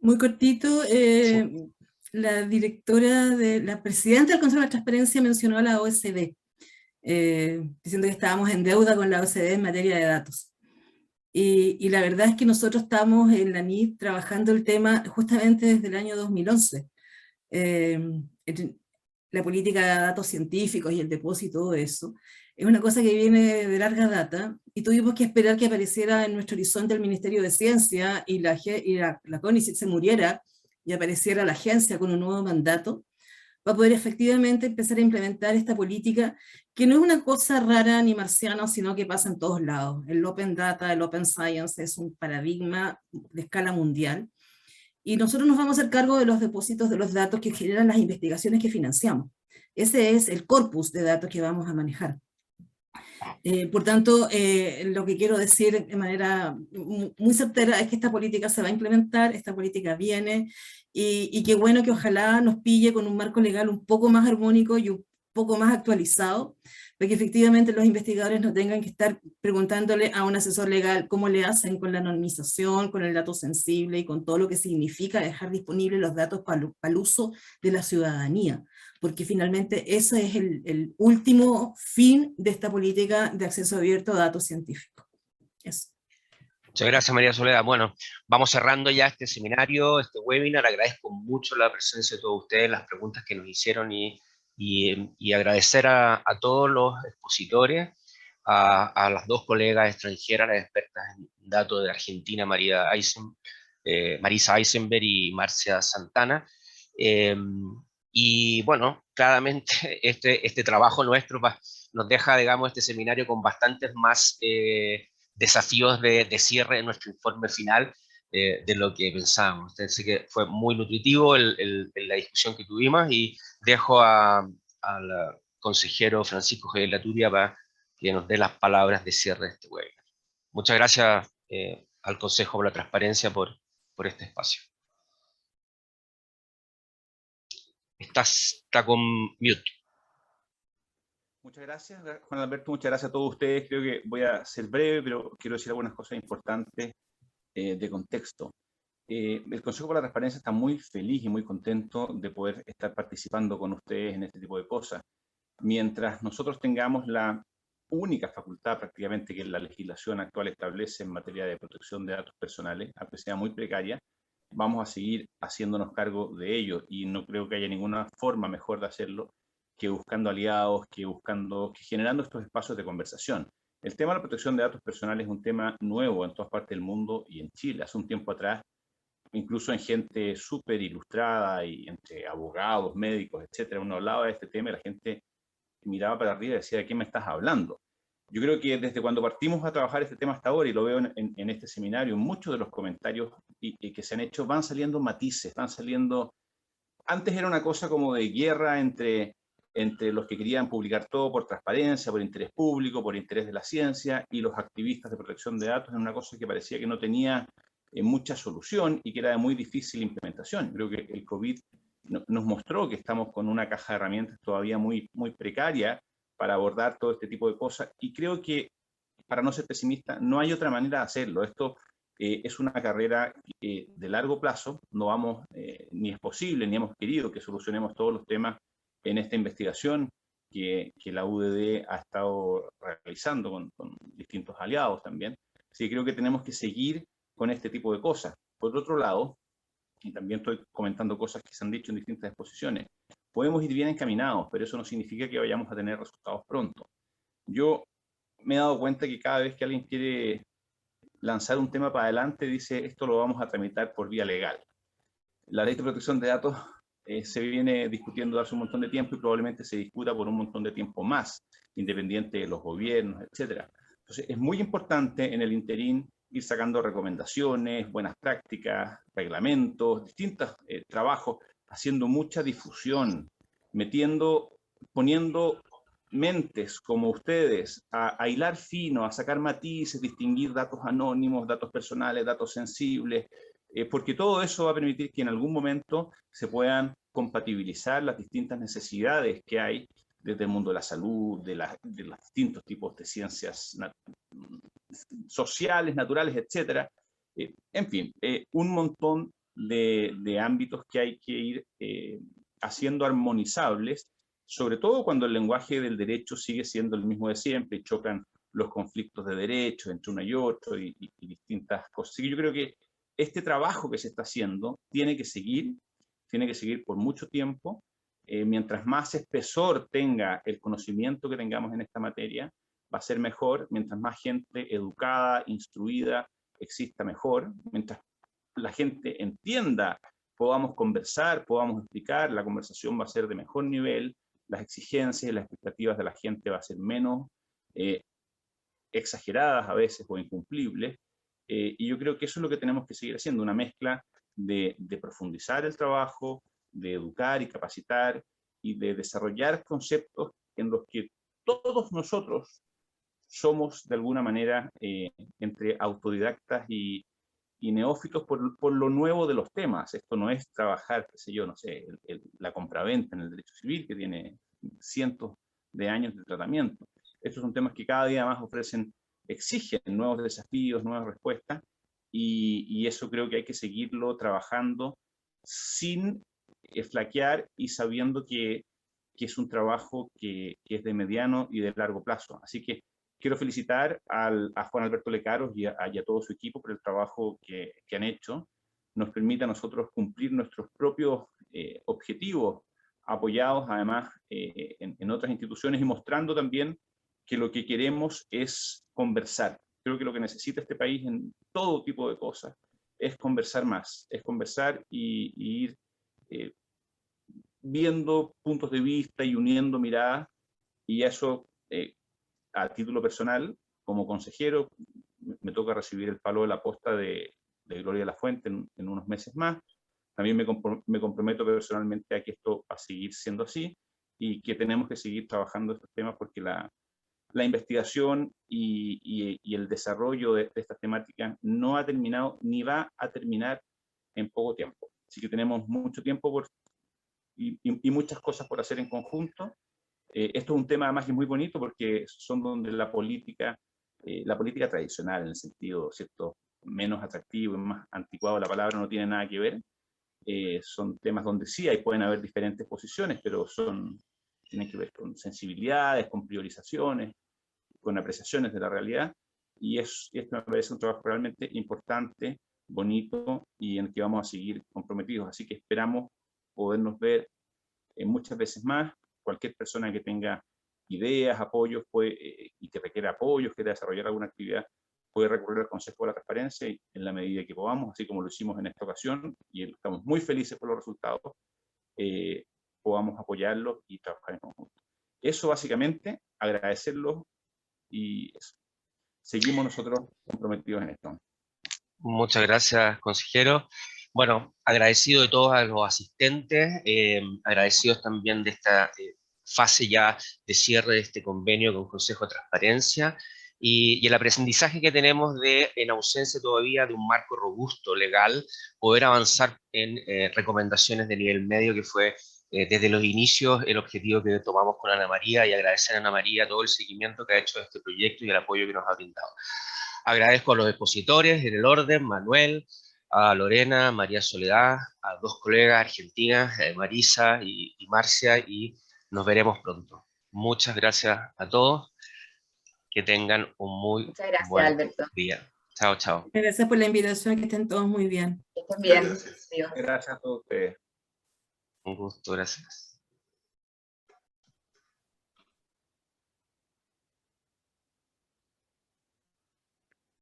Muy cortito, Sí. la presidenta del Consejo de Transparencia mencionó a la OSD, diciendo que estábamos en deuda con la OSD en materia de datos. Y la verdad es que nosotros estamos en la NIT trabajando el tema justamente desde el año 2011. La política de datos científicos y el depósito, todo eso, es una cosa que viene de larga data, y tuvimos que esperar que apareciera en nuestro horizonte el Ministerio de Ciencia y la CONICET se muriera y apareciera la agencia con un nuevo mandato, para poder efectivamente empezar a implementar esta política, que no es una cosa rara ni marciana, sino que pasa en todos lados. El Open Data, el Open Science es un paradigma de escala mundial, y nosotros nos vamos a hacer cargo de los depósitos de los datos que generan las investigaciones que financiamos. Ese es el corpus de datos que vamos a manejar. Por tanto, lo que quiero decir de manera muy certera es que esta política se va a implementar, esta política viene, y qué bueno que ojalá nos pille con un marco legal un poco más armónico y un poco más actualizado, para que efectivamente los investigadores no tengan que estar preguntándole a un asesor legal cómo le hacen con la anonimización, con el dato sensible y con todo lo que significa dejar disponibles los datos para el uso de la ciudadanía, porque finalmente ese es el último fin de esta política de acceso abierto a datos científicos. Eso. Muchas gracias, María Soledad. Bueno, vamos cerrando ya este seminario, este webinar. Agradezco mucho la presencia de todos ustedes, las preguntas que nos hicieron y agradecer a todos los expositores, a las dos colegas extranjeras, las expertas en datos de Argentina, Marisa Eisenberg y Marcia Santana. Y bueno, claramente este trabajo nuestro nos deja, digamos, este seminario con bastantes más desafíos de cierre de nuestro informe final de lo que pensábamos. Así que fue muy nutritivo la discusión que tuvimos, y dejo al consejero Francisco Javier Leturia para que nos dé las palabras de cierre de este webinar. Muchas gracias al Consejo por la Transparencia por este espacio. Está con mute. Muchas gracias, Juan Alberto, muchas gracias a todos ustedes. Creo que voy a ser breve, pero quiero decir algunas cosas importantes de contexto. El Consejo por la Transparencia está muy feliz y muy contento de poder estar participando con ustedes en este tipo de cosas. Mientras nosotros tengamos la única facultad prácticamente que la legislación actual establece en materia de protección de datos personales, aunque sea muy precaria, vamos a seguir haciéndonos cargo de ello, y no creo que haya ninguna forma mejor de hacerlo que buscando aliados, que generando estos espacios de conversación. El tema de la protección de datos personales es un tema nuevo en todas partes del mundo y en Chile. Hace un tiempo atrás, incluso en gente súper ilustrada y entre abogados, médicos, etcétera, uno hablaba de este tema y la gente miraba para arriba y decía, ¿de qué me estás hablando? Yo creo que desde cuando partimos a trabajar este tema hasta ahora, y lo veo en este seminario, muchos de los comentarios que se han hecho van saliendo matices, van saliendo... Antes era una cosa como de guerra entre los que querían publicar todo por transparencia, por interés público, por interés de la ciencia, y los activistas de protección de datos, en una cosa que parecía que no tenía mucha solución y que era de muy difícil implementación. Creo que el COVID nos mostró que estamos con una caja de herramientas todavía muy precaria para abordar todo este tipo de cosas, y creo que, para no ser pesimista, no hay otra manera de hacerlo. Esto es una carrera de largo plazo, no vamos, ni es posible, ni hemos querido que solucionemos todos los temas en esta investigación que la UDD ha estado realizando con distintos aliados también. Así que creo que tenemos que seguir con este tipo de cosas. Por otro lado, y también estoy comentando cosas que se han dicho en distintas exposiciones, podemos ir bien encaminados, pero eso no significa que vayamos a tener resultados pronto. Yo me he dado cuenta que cada vez que alguien quiere lanzar un tema para adelante, dice, esto lo vamos a tramitar por vía legal. La ley de protección de datos se viene discutiendo hace un montón de tiempo y probablemente se discuta por un montón de tiempo más, independiente de los gobiernos, etc. Entonces, es muy importante en el interín ir sacando recomendaciones, buenas prácticas, reglamentos, distintos trabajos, haciendo mucha difusión, poniendo mentes como ustedes a hilar fino, a sacar matices, distinguir datos anónimos, datos personales, datos sensibles, porque todo eso va a permitir que en algún momento se puedan compatibilizar las distintas necesidades que hay desde el mundo de la salud, de los distintos tipos de ciencias sociales, naturales, etc. En fin, un montón de ámbitos que hay que ir haciendo armonizables, sobre todo cuando el lenguaje del derecho sigue siendo el mismo de siempre y chocan los conflictos de derechos entre uno y otro y distintas cosas. Así que yo creo que este trabajo que se está haciendo tiene que seguir por mucho tiempo. Mientras más espesor tenga el conocimiento que tengamos en esta materia, va a ser mejor. Mientras más gente educada, instruida exista, mejor. Mientras la gente entienda, podamos conversar, podamos explicar, la conversación va a ser de mejor nivel, las exigencias y las expectativas de la gente va a ser menos exageradas a veces o incumplibles. Y yo creo que eso es lo que tenemos que seguir haciendo, una mezcla de profundizar el trabajo, de educar y capacitar y de desarrollar conceptos en los que todos nosotros somos de alguna manera entre autodidactas y neófitos por lo nuevo de los temas. Esto no es trabajar, qué sé yo, no sé, la compraventa en el derecho civil, que tiene cientos de años de tratamiento. Estos son temas que cada día más exigen nuevos desafíos, nuevas respuestas, y eso creo que hay que seguirlo trabajando sin flaquear y sabiendo que es un trabajo que es de mediano y de largo plazo. Así que quiero felicitar a Juan Alberto Lecaros y a todo su equipo por el trabajo que han hecho. Nos permite a nosotros cumplir nuestros propios objetivos, apoyados además en otras instituciones y mostrando también que lo que queremos es conversar. Creo que lo que necesita este país en todo tipo de cosas es conversar más, es conversar y ir viendo puntos de vista y uniendo miradas, y eso a título personal, como consejero, me toca recibir el palo de la posta de Gloria de la Fuente en unos meses más. También me comprometo personalmente a que esto va a seguir siendo así y que tenemos que seguir trabajando estos temas porque la investigación y el desarrollo de estas temáticas no ha terminado ni va a terminar en poco tiempo. Así que tenemos mucho tiempo y muchas cosas por hacer en conjunto. Esto es un tema además que es muy bonito porque son donde la política tradicional, en el sentido, ¿cierto?, menos atractivo y más anticuado la palabra, no tiene nada que ver. Son temas donde sí pueden haber diferentes posiciones, pero tienen que ver con sensibilidades, con priorizaciones, con apreciaciones de la realidad, y esto me parece un trabajo realmente importante, bonito, y en el que vamos a seguir comprometidos. Así que esperamos podernos ver muchas veces más. Cualquier persona que tenga ideas, apoyos, y que requiera apoyos, quiera desarrollar alguna actividad, puede recurrir al Consejo de la Transparencia en la medida que podamos, así como lo hicimos en esta ocasión, y estamos muy felices por los resultados, podamos apoyarlos y trabajar en conjunto. Eso básicamente, agradecerlos, y eso. Seguimos nosotros comprometidos en esto. Muchas gracias, consejero. Bueno, agradecido de todos a los asistentes, agradecidos también de esta fase ya de cierre de este convenio con Consejo de Transparencia. y el aprendizaje que tenemos de, en ausencia todavía de un marco robusto, legal, poder avanzar en recomendaciones de nivel medio, que fue desde los inicios el objetivo que tomamos con Ana María, y agradecer a Ana María todo el seguimiento que ha hecho de este proyecto y el apoyo que nos ha brindado. Agradezco a los expositores en el orden, Manuel, a Lorena, María Soledad, a dos colegas argentinas, Marisa y Marcia, y nos veremos pronto. Muchas gracias a todos. Que tengan un muy buen Alberto. día. Chao, chao. Gracias por la invitación, que estén todos muy bien. Que estén bien. Gracias. Adiós. Gracias a todos ustedes. Un gusto, gracias.